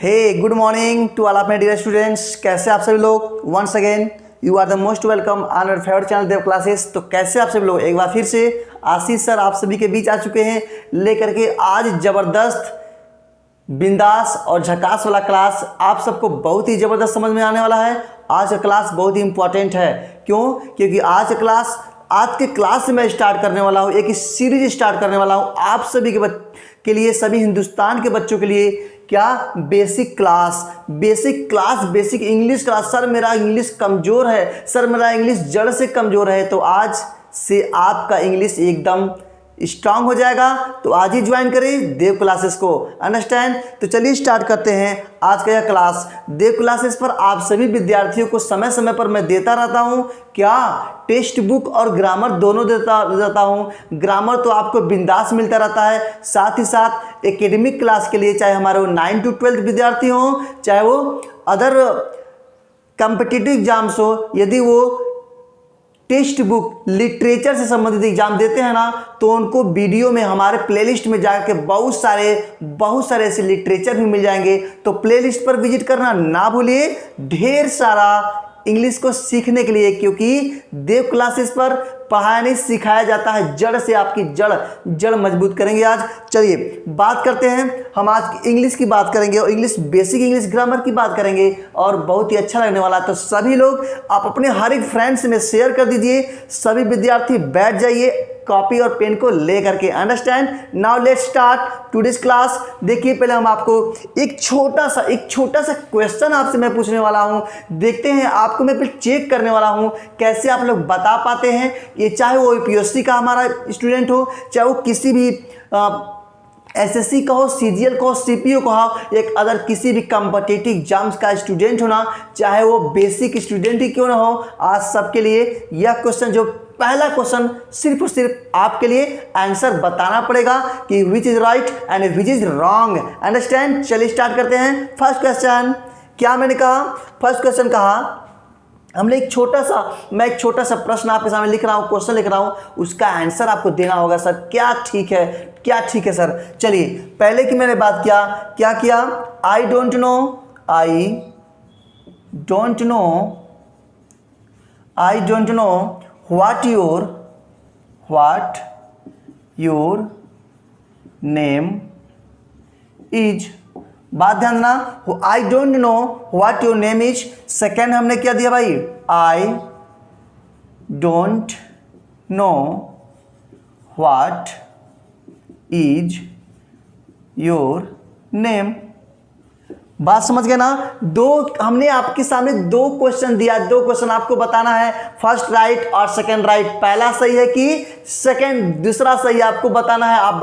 Hey good morning to all of my dear students. कैसे आप सभी लोग? Once again you are the most welcome on our favourite channel Dev classes. तो कैसे आप सभी लोग? एक बार फिर से आशीष सर आप सभी के बीच आ चुके हैं लेकर के आज ज़बरदस्त बिंदास और झकास वाला क्लास। आप सबको बहुत ही ज़बरदस्त समझ में आने वाला है। आज का क्लास बहुत ही इंपॉर्टेंट है। क्यों? क्योंकि आज के क्लास से मैं स्टार्ट करने वाला हूँ, एक सीरीज स्टार्ट करने वाला हूँ आप सभी के लिए, सभी हिंदुस्तान के बच्चों के लिए। क्या? Basic English class. सर मेरा इंग्लिश कमज़ोर है, सर मेरा इंग्लिश जड़ से कमज़ोर है। तो आज से आपका इंग्लिश एकदम स्ट्रांग हो जाएगा। तो आज ही ज्वाइन करें देव क्लासेस को। अंडरस्टैंड? तो चलिए स्टार्ट करते हैं आज का यह क्लास। देव क्लासेस पर आप सभी विद्यार्थियों को समय समय पर मैं देता रहता हूं। क्या? टेक्स्ट बुक और ग्रामर दोनों देता हूं। ग्रामर तो आपको बिंदास मिलता रहता है, साथ ही साथ एकेडमिक क्लास के लिए, चाहे हमारे वो 9 to 12 विद्यार्थी हों, चाहे वो अदर कॉम्पिटिटिव एग्जाम्स हो, यदि वो टेक्स्ट बुक लिटरेचर से संबंधित एग्जाम देते हैं ना, तो उनको वीडियो में हमारे प्लेलिस्ट में जाकर बहुत सारे ऐसे लिटरेचर भी मिल जाएंगे। तो प्लेलिस्ट पर विजिट करना ना भूलिए, ढेर सारा इंग्लिश को सीखने के लिए, क्योंकि देव क्लासेस पर पढ़ाया नहीं सिखाया जाता है। जड़ से आपकी जड़ मजबूत करेंगे आज। चलिए बात करते हैं। हम आज इंग्लिश की बात करेंगे और बेसिक इंग्लिश ग्रामर की बात करेंगे और बहुत ही अच्छा लगने वाला है। तो सभी लोग आप अपने हर एक फ्रेंड्स में शेयर कर दीजिए। सभी विद्यार्थी बैठ जाइए कॉपी और पेन को लेकर के। Understand? Now let's start today's class. देखिए पहले हम आपको एक छोटा सा क्वेश्चन आपसे मैं पूछने वाला हूं। देखते हैं, आपको मैं पहले चेक करने वाला हूं कैसे आप लोग बता पाते हैं। ये चाहे वो यूपीएससी का हमारा स्टूडेंट हो, चाहे वो किसी भी एसएससी का हो, सीजीएल का हो, सीपीओ का हो, एक अगर किसी भी कॉम्पिटिटिव एग्जाम्स का स्टूडेंट होना, चाहे वो बेसिक स्टूडेंट ही क्यों ना हो, आज सबके लिए यह क्वेश्चन, जो पहला क्वेश्चन सिर्फ और सिर्फ आपके लिए आंसर बताना पड़ेगा कि विच is right and which is wrong. Understand? चलिए स्टार्ट करते हैं। फर्स्ट क्वेश्चन क्या मैंने कहा? फर्स्ट क्वेश्चन कहा हमने मैं एक छोटा सा प्रश्न आपके सामने लिख रहा हूँ, क्वेश्चन लिख रहा हूँ, उसका आंसर आपको देना होगा। सर क्या ठीक है सर? चलिए पहले की मैंने बात क्या किया? आई don't know what your name is. बात ध्यान देना, आई don't know what your name is. Second हमने क्या दिया भाई? आई don't know what is your name. बात समझ गए ना? हमने आपके सामने दो क्वेश्चन दिया, दो क्वेश्चन आपको बताना है, फर्स्ट राइट और सेकंड राइट। पहला सही है कि सेकंड, दूसरा सही है, आपको बताना है। आप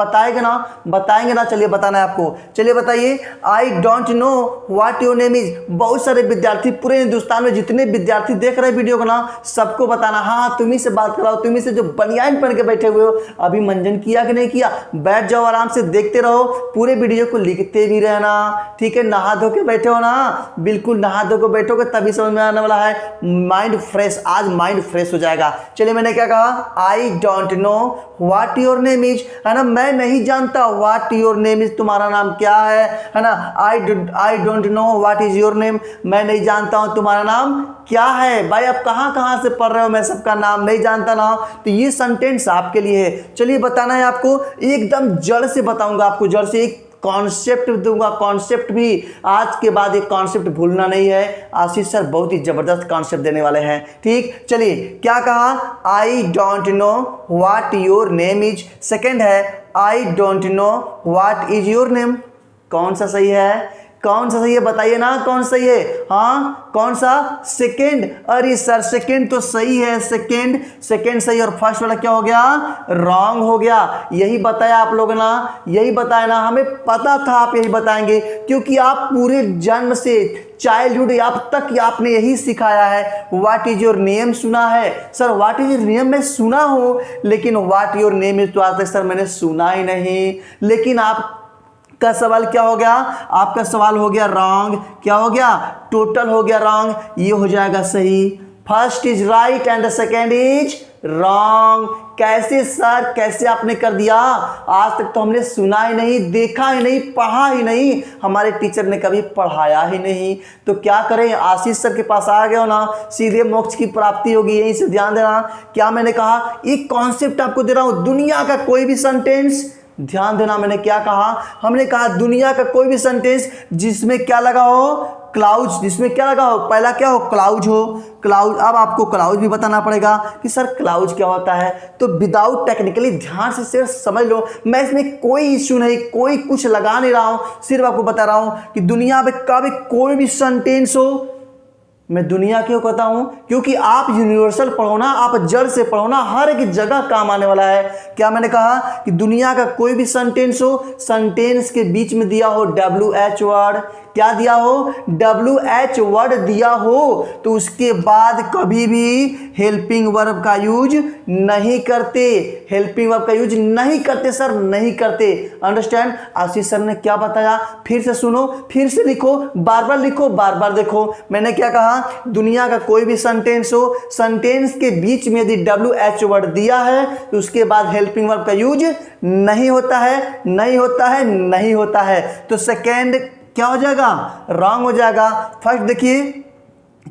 बताएंगे ना? चलिए बताना है आपको। चलिए बताइए। आई don't know what your name is. बहुत सारे विद्यार्थी, पूरे हिंदुस्तान में जितने विद्यार्थी देख रहे हैं वीडियो को ना, सबको बताना। हाँ तुम्ही से बात कराओ, तुम्ही से जो बनियान पहन के बैठे हुए हो, अभी मंजन किया कि नहीं किया? बैठ जाओ, आराम से देखते रहो, पूरे वीडियो को लिखते भी रहना। ठीक है? नहा धो के बैठे हो ना, बिल्कुल नहा धो के बैठोगे तभी समझ में आने वाला है। माइंड फ्रेश, आज माइंड फ्रेश हो जाएगा। चलिए मैंने क्या कहा? I don't know what your name is, है ना? मैं नहीं जानता व्हाट योर नेम इज, तुम्हारा नाम क्या है ना? आई don't know what is your name, मैं नहीं जानता हूं तुम्हारा नाम क्या है। भाई आप कहां से पढ़ रहे हो? मैं सबका नाम नहीं जानता ना। तो ये सेंटेंस आपके लिए है। चलिए बताना है आपको, एकदम जड़ से बताऊंगा आपको, जड़ से एक कॉन्सेप्ट दूंगा। कॉन्सेप्ट भी आज के बाद एक कॉन्सेप्ट भूलना नहीं है। आशीष सर बहुत ही जबरदस्त कॉन्सेप्ट देने वाले हैं। ठीक? चलिए क्या कहा? I don't know what your name is. Second है I don't know what is your name. कौन सा सही है? बताइए ना, कौन सही है? हाँ कौन सा? सेकंड। अरे सर सेकंड तो सही है, सेकंड सही, और फर्स्ट वाला क्या हो गया? रॉन्ग हो गया। यही बताया आप लोग ना, यही बताया ना, हमें पता था आप यही बताएंगे, क्योंकि आप पूरे जन्म से चाइल्डहुड आप तक आपने यही सिखाया है। व्हाट इज योर नेम सुना है। Sir what is your name मैं सुना हूं, लेकिन व्हाट योर नेम इज तो आज तक सर मैंने सुना ही नहीं। लेकिन आप का सवाल क्या हो गया? आपका सवाल हो गया रॉन्ग। क्या हो गया? टोटल हो गया रॉन्ग। ये हो जाएगा सही। First is right and the second is wrong. कैसे सर, कैसे आपने कर दिया? आज तक तो हमने सुना ही नहीं, देखा ही नहीं, पढ़ा ही नहीं, हमारे टीचर ने कभी पढ़ाया ही नहीं। तो क्या करें, आशीष सर के पास आ गए हो ना, सीधे मोक्ष की प्राप्ति होगी। यहीं से ध्यान देना। क्या मैंने कहा? एक कॉन्सेप्ट आपको दे रहा हूं, दुनिया का कोई भी सेंटेंस, ध्यान देना मैंने क्या कहा, हमने कहा दुनिया का कोई भी सेंटेंस जिसमें क्या लगा हो, क्लाउज, जिसमें क्या लगा हो, पहला क्या हो, क्लाउज हो। क्लाउज, अब आपको क्लाउज भी बताना पड़ेगा कि सर क्लाउज क्या होता है। तो विदाउट टेक्निकली ध्यान से सिर्फ समझ लो, मैं इसमें कोई इश्यू नहीं, कोई कुछ लगा नहीं रहा हूं, सिर्फ आपको बता रहा हूं कि दुनिया में कभी कोई भी सेंटेंस हो, मैं दुनिया क्यों कहता हूं, क्योंकि आप यूनिवर्सल पढ़ो ना, आप जड़ से पढ़ो ना, हर एक जगह काम आने वाला है। क्या मैंने कहा कि दुनिया का कोई भी सेंटेंस हो, सेंटेंस के बीच में दिया हो WH वर्ड, क्या दिया हो, WH वर्ड दिया हो, तो उसके बाद कभी भी हेल्पिंग वर्ब का यूज नहीं करते, हेल्पिंग वर्ब का यूज नहीं करते सर, नहीं करते। अंडरस्टैंड? आशीष सर ने क्या बताया, फिर से सुनो, फिर से लिखो, बार बार लिखो, बार बार देखो। मैंने क्या कहा, दुनिया का कोई भी सेंटेंस हो, सेंटेंस के बीच में यदि WH वर्ड दिया है तो उसके बाद हेल्पिंग वर्ब का यूज नहीं होता है, नहीं होता है, नहीं होता है। तो सेकेंड क्या हो जाएगा, रॉन्ग हो जाएगा। फर्स्ट देखिए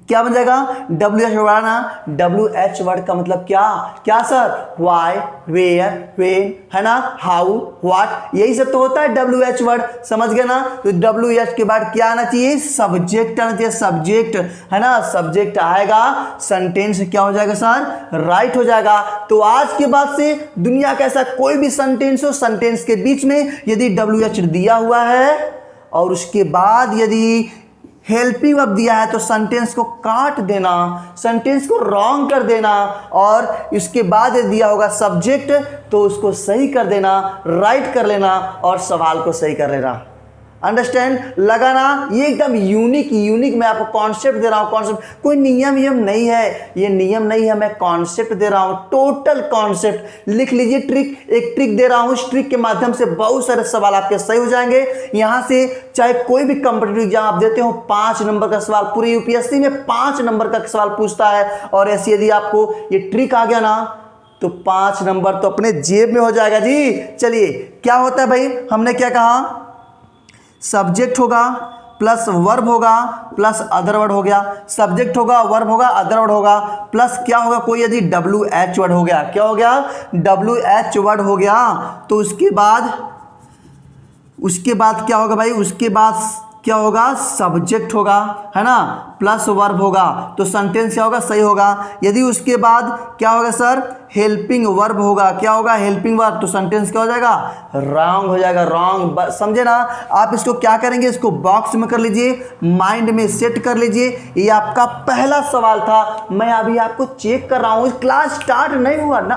क्या बन जाएगा, WH वर्ड ना, WH वर्ड का मतलब क्या, क्या सर, वाई, वेयर, वेन, है ना, हाउ, व्हाट, यही सब तो होता है WH वर्ड, समझ गए ना। तो WH के बाद क्या आना चाहिए, सब्जेक्ट आना चाहिए, सब्जेक्ट, है ना, सब्जेक्ट आएगा, सेंटेंस क्या हो जाएगा सर, राइट हो जाएगा। तो आज के बाद से दुनिया का ऐसा कोई भी सेंटेंस हो, सेंटेंस के बीच में यदि WH दिया हुआ है और उसके बाद यदि हेल्पिंग वर्ब दिया है तो सेंटेंस को काट देना, सेंटेंस को रॉन्ग कर देना, और इसके बाद दिया होगा सब्जेक्ट तो उसको सही कर देना, राइट कर लेना और सवाल को सही कर लेना। अंडरस्टैंड लगा ना? ये एकदम यूनिक मैं आपको कॉन्सेप्ट दे रहा हूँ। कॉन्सेप्ट कोई नियम नहीं है, ये नियम नहीं है, मैं कॉन्सेप्ट दे रहा हूँ, टोटल कॉन्सेप्ट। लिख लीजिए ट्रिक, एक ट्रिक दे रहा हूँ, इस ट्रिक के माध्यम से बहुत सारे सवाल आपके सही हो जाएंगे। यहाँ से चाहे कोई भी कॉम्पिटिटिव एग्जाम आप देते हो, 5 नंबर का सवाल, पूरे यूपीएससी में 5 नंबर का सवाल पूछता है, और ऐसे यदि आपको ये ट्रिक आ गया ना तो 5 नंबर तो अपने जेब में हो जाएगा जी। चलिए क्या होता है भाई, हमने क्या कहा, सब्जेक्ट होगा प्लस वर्ब होगा प्लस अदर वर्ड हो गया, सब्जेक्ट होगा, वर्ब होगा, अदर वर्ड होगा, प्लस क्या होगा, कोई यदि WH वर्ड हो गया, क्या हो गया, WH वर्ड हो गया, तो उसके बाद क्या होगा भाई, उसके बाद क्या होगा, सब्जेक्ट होगा, है ना, प्लस वर्ब होगा, तो सेंटेंस क्या होगा, सही होगा। यदि उसके बाद क्या होगा सर, हेल्पिंग वर्ब होगा, क्या होगा, हेल्पिंग वर्ब, तो सेंटेंस क्या हो जाएगा, रॉन्ग हो जाएगा, रॉन्ग। समझे ना? आप इसको क्या करेंगे, इसको बॉक्स में कर लीजिए, माइंड में सेट कर लीजिए। ये आपका पहला सवाल था, मैं अभी आपको चेक कर रहा हूँ, क्लास स्टार्ट नहीं हुआ ना,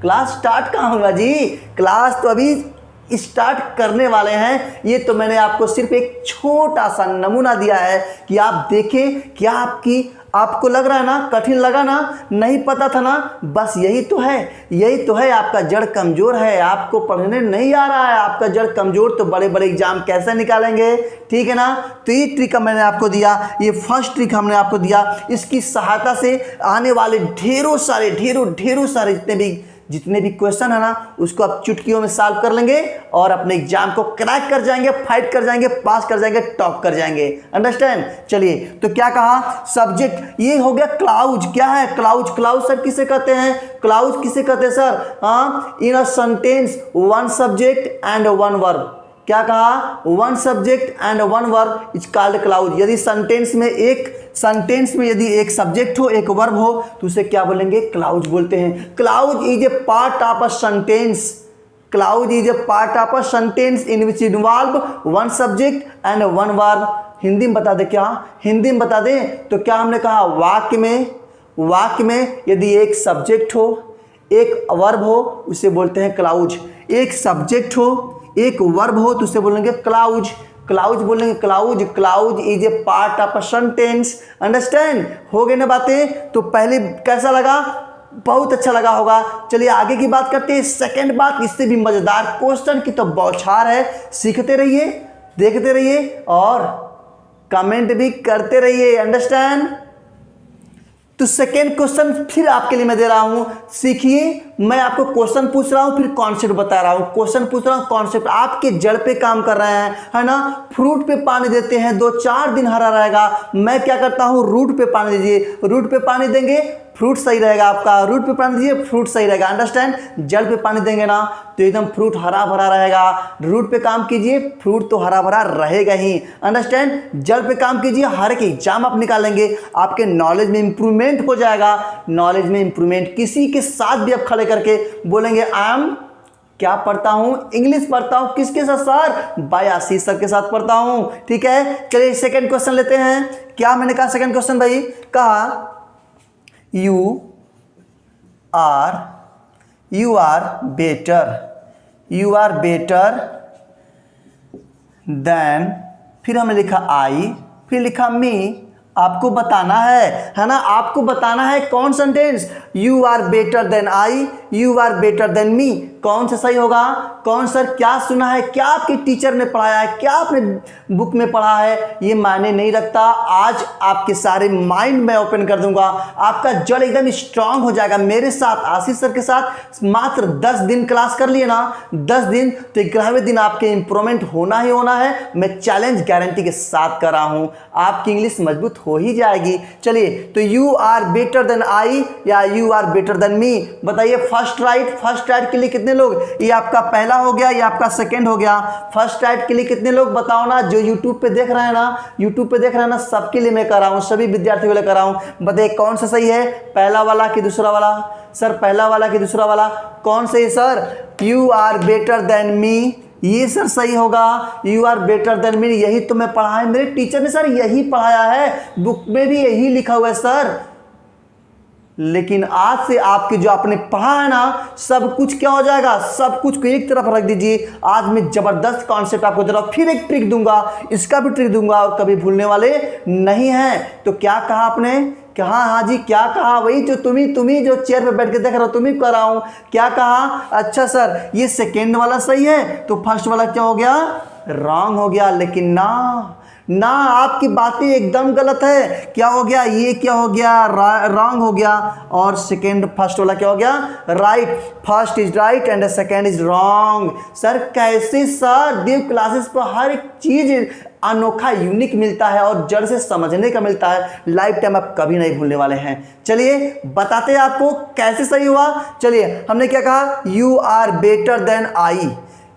क्लास स्टार्ट कहाँ होगा जी, क्लास तो अभी स्टार्ट करने वाले हैं। ये तो मैंने आपको सिर्फ एक छोटा सा नमूना दिया है कि आप देखें, क्या आपको लग रहा है ना, कठिन लगा ना, नहीं पता था ना, बस यही तो है, आपका जड़ कमजोर है, आपको पढ़ने नहीं आ रहा है, आपका जड़ कमजोर, तो बड़े बड़े एग्जाम कैसे निकालेंगे, ठीक है ना। तो ये ट्रिक मैंने आपको दिया, ये फर्स्ट ट्रिक हमने आपको दिया, इसकी सहायता से आने वाले ढेरों सारे जितने भी क्वेश्चन है ना, उसको आप चुटकियों में सॉल्व कर लेंगे और अपने एग्जाम को क्रैक कर जाएंगे, फाइट कर जाएंगे, पास कर जाएंगे, टॉप कर जाएंगे। अंडरस्टैंड? चलिए, तो क्या कहा, सब्जेक्ट, ये हो गया क्लाउज। क्या है क्लाउज सर किसे कहते हैं, क्लाउज किसे कहते हैं सर, हाँ, in a sentence 1 subject and 1 verb. क्या कहा, 1 subject and 1 verb is called clause. यदि सेंटेंस में यदि एक सब्जेक्ट हो, एक वर्ब हो, तो उसे क्या बोलेंगे, क्लाउज बोलते हैं। Clause is a part of a sentence, clause is a part of a sentence in which involve 1 subject and 1 verb. Hindi में बता दे, क्या हिंदी में बता दें, तो क्या हमने कहा, वाक्य में यदि एक सब्जेक्ट हो, एक वर्ब हो, उसे बोलते हैं क्लाउज। एक सब्जेक्ट हो, एक वर्ब हो, तो उसे बोलेंगे क्लाउज बोलेंगे, clause is a part of a sentence. Understand? हो गए ना बातें? तो पहले कैसा लगा, बहुत अच्छा लगा होगा। चलिए आगे की बात करते हैं। सेकंड बात, इससे भी मजेदार क्वेश्चन की तो बौछार है, सीखते रहिए, देखते रहिए और कमेंट भी करते रहिए। अंडरस्टैंड? तो सेकेंड क्वेश्चन फिर आपके लिए मैं दे रहा हूं, सीखिए। मैं आपको क्वेश्चन पूछ रहा हूं, फिर कॉन्सेप्ट बता रहा हूं। क्वेश्चन पूछ रहा हूं, कॉन्सेप्ट आपके जड़ पे काम कर रहे हैं, है ना। फ्रूट पे पानी देते हैं, 2-4 दिन हरा रहेगा। मैं क्या करता हूं, रूट पे पानी दीजिए, रूट पे पानी देंगे फ्रूट सही रहेगा आपका, रूट पे पानी दीजिए फ्रूट सही रहेगा। अंडरस्टैंड। जड़ पे पानी देंगे ना तो एकदम फ्रूट हरा भरा रहेगा। रूट पे काम कीजिए, फ्रूट तो हरा भरा रहेगा ही। अंडरस्टैंड। जड़ पे काम कीजिए, हर एक एग्जाम आप निकालेंगे, आपके नॉलेज में इंप्रूवमेंट हो जाएगा। नॉलेज में इंप्रूवमेंट, किसी के साथ भी आप खड़े करके बोलेंगे आई एम क्या पढ़ता हूं, इंग्लिश पढ़ता हूं। किसके साथ सर, भाई आशीष सर के साथ पढ़ता हूं। ठीक है, चलिए सेकंड क्वेश्चन लेते हैं। क्या मैंने कहा सेकंड क्वेश्चन भाई, कहा you are better than, फिर हमने लिखा I, फिर लिखा me। आपको बताना है ना, आपको बताना है कौन sentence, you are better than I, you are better than me, कौन सा सही होगा। कौन सर क्या सुना है, क्या आपके टीचर ने पढ़ाया है, क्या आपने बुक में पढ़ा है, ये मायने नहीं रखता। आज आपके सारे माइंड में ओपन कर दूंगा, आपका जड़ एकदम स्ट्रांग हो जाएगा। मेरे साथ आशीष सर के साथ मात्र 10 दिन क्लास कर लिए ना, 10 दिन, तो 11वें दिन आपके इंप्रूवमेंट होना ही होना है। मैं चैलेंज गारंटी के साथ कर रहा हूं, आपकी इंग्लिश मजबूत हो ही जाएगी। चलिए, तो you are better than I या you are better than me, बताइए। फर्स्ट राइट के लिए कितने लोग, ये आपका पहला हो गया, ये आपका सेकंड हो गया। फर्स्ट राइट के लिए कितने लोग बताओ ना, जो यूट्यूब पे देख रहे हैं ना, सबके लिए मैं कर रहा हूं, सभी विद्यार्थियों के लिए कर रहा हूं। बताइए कौन सा सही है, पहला वाला कि दूसरा वाला। सर पहला वाला कि दूसरा वाला, कौन सही है sir, you are better than me, ये सर सही होगा। You are better than me, यही तो मैं पढ़ा है, मेरे टीचर ने सर यही पढ़ाया है, बुक में भी यही लिखा हुआ है सर। लेकिन आज से आपके जो आपने पढ़ा है ना, सब कुछ क्या हो जाएगा, सब कुछ को एक तरफ रख दीजिए। आज मैं जबरदस्त कॉन्सेप्ट आपको दे रहा हूं, फिर एक ट्रिक दूंगा, इसका भी ट्रिक दूंगा और कभी भूलने वाले नहीं है। तो क्या कहा आपने, कहा हाँ जी, क्या कहा, वही जो तुम्ही जो चेयर पे बैठ के देख रहे हो, तुम्ही कर रहा हूं। क्या कहा, अच्छा सर ये सेकेंड वाला सही है, तो फर्स्ट वाला क्या हो गया, रॉन्ग हो गया। लेकिन ना आपकी बातें एकदम गलत है। क्या हो गया, ये क्या हो गया, रॉन्ग हो गया, और सेकेंड फर्स्ट वाला क्या हो गया, right. First is right and second is wrong. Sir कैसे सर, देव क्लासेस पर हर एक चीज अनोखा यूनिक मिलता है और जड़ से समझने का मिलता है, लाइफ टाइम आप कभी नहीं भूलने वाले हैं। चलिए बताते हैं आपको कैसे सही हुआ। चलिए, हमने क्या कहा, you are better than I,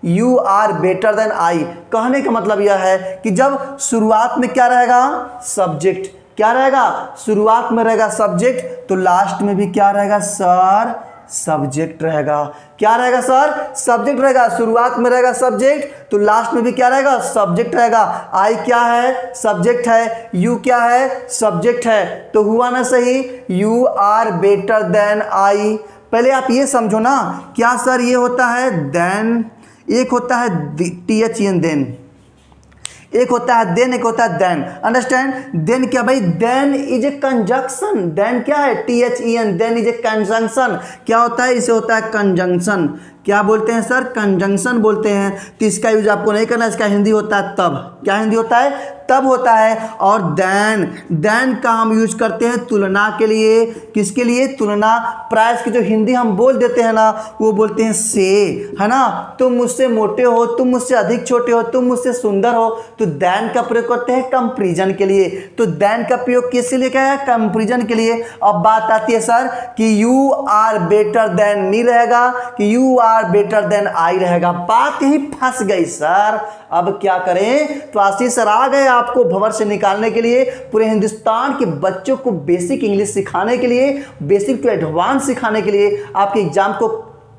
you are better than I. कहने का मतलब यह है कि जब शुरुआत में क्या रहेगा, सब्जेक्ट, क्या रहेगा, शुरुआत में रहेगा सब्जेक्ट, तो लास्ट में भी क्या रहेगा सर, सब्जेक्ट रहेगा। क्या रहेगा सर, सब्जेक्ट रहेगा। शुरुआत में रहेगा सब्जेक्ट, तो लास्ट में भी क्या रहेगा, सब्जेक्ट रहेगा। आई क्या है, सब्जेक्ट है, यू क्या है, सब्जेक्ट है। तो हुआ ना सही, you are better than I. पहले आप ये समझो ना, क्या सर ये होता है देन, एक होता है THEN देन, एक होता है देन, एक होता है देन। अंडरस्टैंड। देन क्या भाई, then is a conjunction. Then क्या है, THEN, then is a conjunction. क्या होता है, इसे होता है कंजंक्शन। क्या बोलते हैं सर, कंजंक्शन बोलते हैं। तो इसका यूज आपको नहीं करना, इसका हिंदी होता है तब। क्या हिंदी होता है, तब होता है। और देन का हम यूज करते हैं तुलना के लिए। किसके लिए, तुलना। प्राइस की जो हिंदी हम बोल देते हैं ना, वो बोलते हैं से, है ना। तुम मुझसे मोटे हो, तुम मुझसे अधिक छोटे हो, तुम मुझसे सुंदर हो, तो देन का प्रयोग करते हैं कंपैरिजन के लिए। तो देन का प्रयोग किसके लिए, क्या है, कंपैरिजन के लिए। अब बात आती है सर कि you are better than me रहेगा कि you are better than I रहेगा। बात यही फंस गई सर। अब क्या करें, तो आशीष सर आ गए आपको भंवर से निकालने के लिए, पूरे हिंदुस्तान के बच्चों को बेसिक इंग्लिश सिखाने के लिए, बेसिक टू एडवांस सिखाने के लिए, आपके एग्जाम को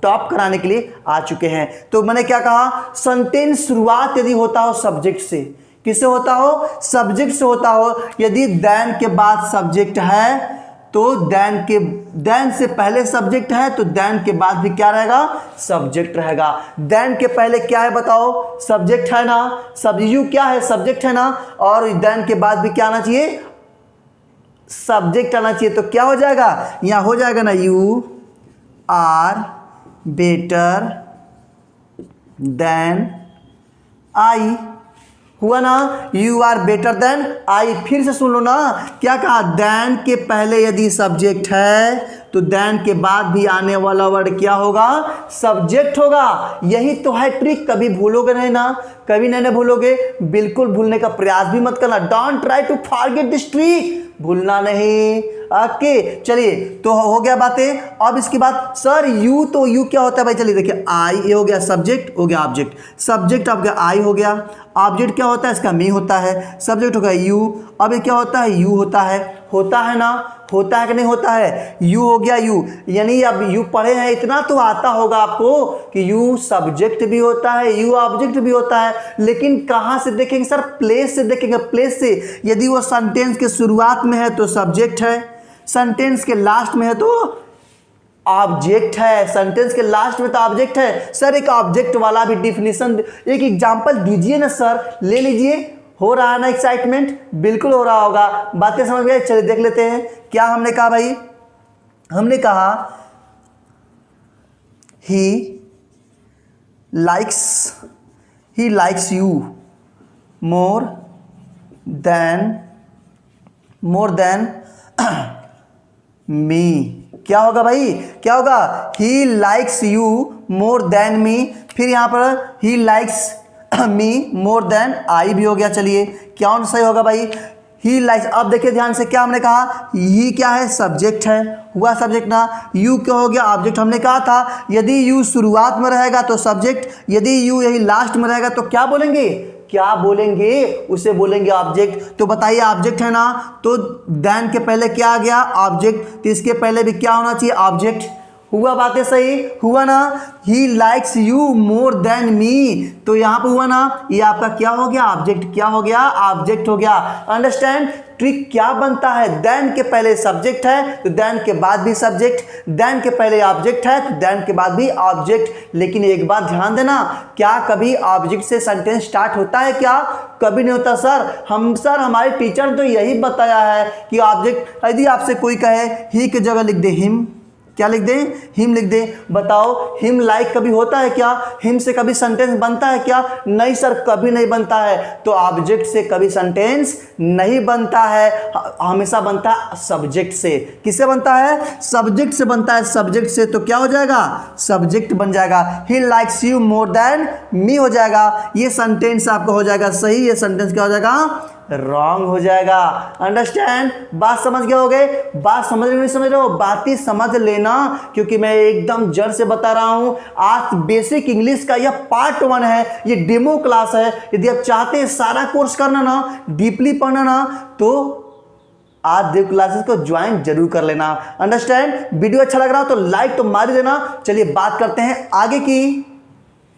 टॉप कराने के लिए आ चुके हैं। तो मैंने क्या कहा, सेंटेंस शुरुआत यदि होता हो सब्जेक्ट से, किससे होता हो, सब्जेक्ट से होता हो। यदि देन के बाद सब्जेक्ट है तो देन से पहले सब्जेक्ट है तो देन के बाद भी क्या रहेगा, सब्जेक्ट रहेगा। देन के पहले क्या है बताओ, सब्जेक्ट है ना, सब यू क्या है, सब्जेक्ट है ना, और देन के बाद भी क्या आना चाहिए, सब्जेक्ट आना चाहिए। तो क्या हो जाएगा, यहां हो जाएगा ना, you are better than I. हुआ ना, you are better than I. फिर से सुन लो ना, क्या कहा, देन के पहले यदि सब्जेक्ट है तो देन के बाद भी आने वाला वर्ड क्या होगा, सब्जेक्ट होगा। यही तो है ट्रिक, कभी भूलोगे नहीं ना, कभी नहीं भूलोगे, बिल्कुल भूलने का प्रयास भी मत करना। Don't try to forget this trick, भूलना नहीं। ओके चलिए, तो हो गया बातें। अब इसके बाद सर यू, तो यू क्या होता है भाई, चलिए देखिए, आई ये हो गया सब्जेक्ट, हो गया ऑब्जेक्ट, सब्जेक्ट आपका आई हो गया, ऑब्जेक्ट क्या होता है इसका, मी होता है, सब्जेक्ट हो गया यू। अब ये क्या होता है, यू होता है ना, होता है कि नहीं होता है, यू हो गया यू। यानी अब यू पढ़े हैं, इतना तो आता होगा आपको कि यू सब्जेक्ट भी होता है, यू ऑब्जेक्ट भी होता है। लेकिन कहाँ से देखेंगे सर, प्लेस से देखेंगे, प्लेस से। यदि वो सेंटेंस के शुरुआत में है तो सब्जेक्ट है, सेंटेंस के लास्ट में है तो ऑब्जेक्ट है, सेंटेंस के लास्ट में तो ऑब्जेक्ट है। सर एक ऑब्जेक्ट वाला भी डिफिनीशन, एक एग्जांपल दीजिए ना सर, ले लीजिए। हो रहा है ना एक्साइटमेंट, बिल्कुल हो रहा होगा, बातें समझ गए। चलिए देख लेते हैं क्या हमने कहा भाई, हमने कहा he likes you more than me. क्या होगा भाई, क्या होगा, he likes you more than me. फिर यहां पर he likes me more then I भी हो गया। चलिए क्या सही होगा भाई, ही लाइक्स। अब देखिए ध्यान से, क्या हमने कहा, ही क्या है, सब्जेक्ट है, हुआ सब्जेक्ट ना, यू क्या हो गया, ऑब्जेक्ट। हमने कहा था यदि यू शुरुआत में रहेगा तो सब्जेक्ट, यदि यू यही लास्ट में रहेगा तो क्या बोलेंगे, उसे बोलेंगे ऑब्जेक्ट। तो बताइए ऑब्जेक्ट है ना, तो देन के पहले क्या आ गया, ऑब्जेक्ट, तो इसके पहले भी क्या होना चाहिए, ऑब्जेक्ट। हुआ बातें सही, हुआ ना, he likes you more than me, तो यहां पर हुआ ना, ये आपका क्या हो गया, ऑब्जेक्ट, क्या हो गया, ऑब्जेक्ट हो गया। अंडरस्टैंड ट्रिक क्या बनता है, देन के पहले सब्जेक्ट है तो देन के बाद भी सब्जेक्ट, देन के पहले ऑब्जेक्ट है तो देन के बाद भी ऑब्जेक्ट। लेकिन एक बात ध्यान देना, क्या कभी ऑब्जेक्ट से सेंटेंस स्टार्ट होता है क्या, कभी नहीं होता सर। हमारे टीचर ने तो यही बताया है कि ऑब्जेक्ट, यदि आपसे कोई कहे ही की जगह लिख दे हिम, क्या लिख दें, हिम लिख दें, बताओ हिम लाइक कभी होता है क्या, हिम से कभी सेंटेंस बनता है क्या, नहीं सर कभी नहीं बनता है। तो ऑब्जेक्ट से कभी सेंटेंस नहीं बनता है, हमेशा बनता है सब्जेक्ट से। किससे बनता है, सब्जेक्ट से बनता है, सब्जेक्ट से। तो क्या हो जाएगा, सब्जेक्ट बन जाएगा, he likes you more than me हो जाएगा। ये सेंटेंस आपका हो जाएगा सही, ये सेंटेंस क्या हो जाएगा, रॉन्ग हो जाएगा। अंडरस्टैंड, बात समझ गए होगे, बात समझ रहे नहीं समझ रहे हो, बात ही समझ लेना, क्योंकि मैं एकदम जड़ से बता रहा हूं। आज बेसिक इंग्लिश का यह पार्ट 1 है, ये डेमो क्लास है। यदि आप चाहते हैं सारा कोर्स करना ना, डीपली पढ़ना ना, तो आज देव क्लासेस को ज्वाइन जरूर कर लेना। अंडरस्टैंड, वीडियो अच्छा लग रहा हो तो लाइक तो मार देना। चलिए बात करते हैं आगे की,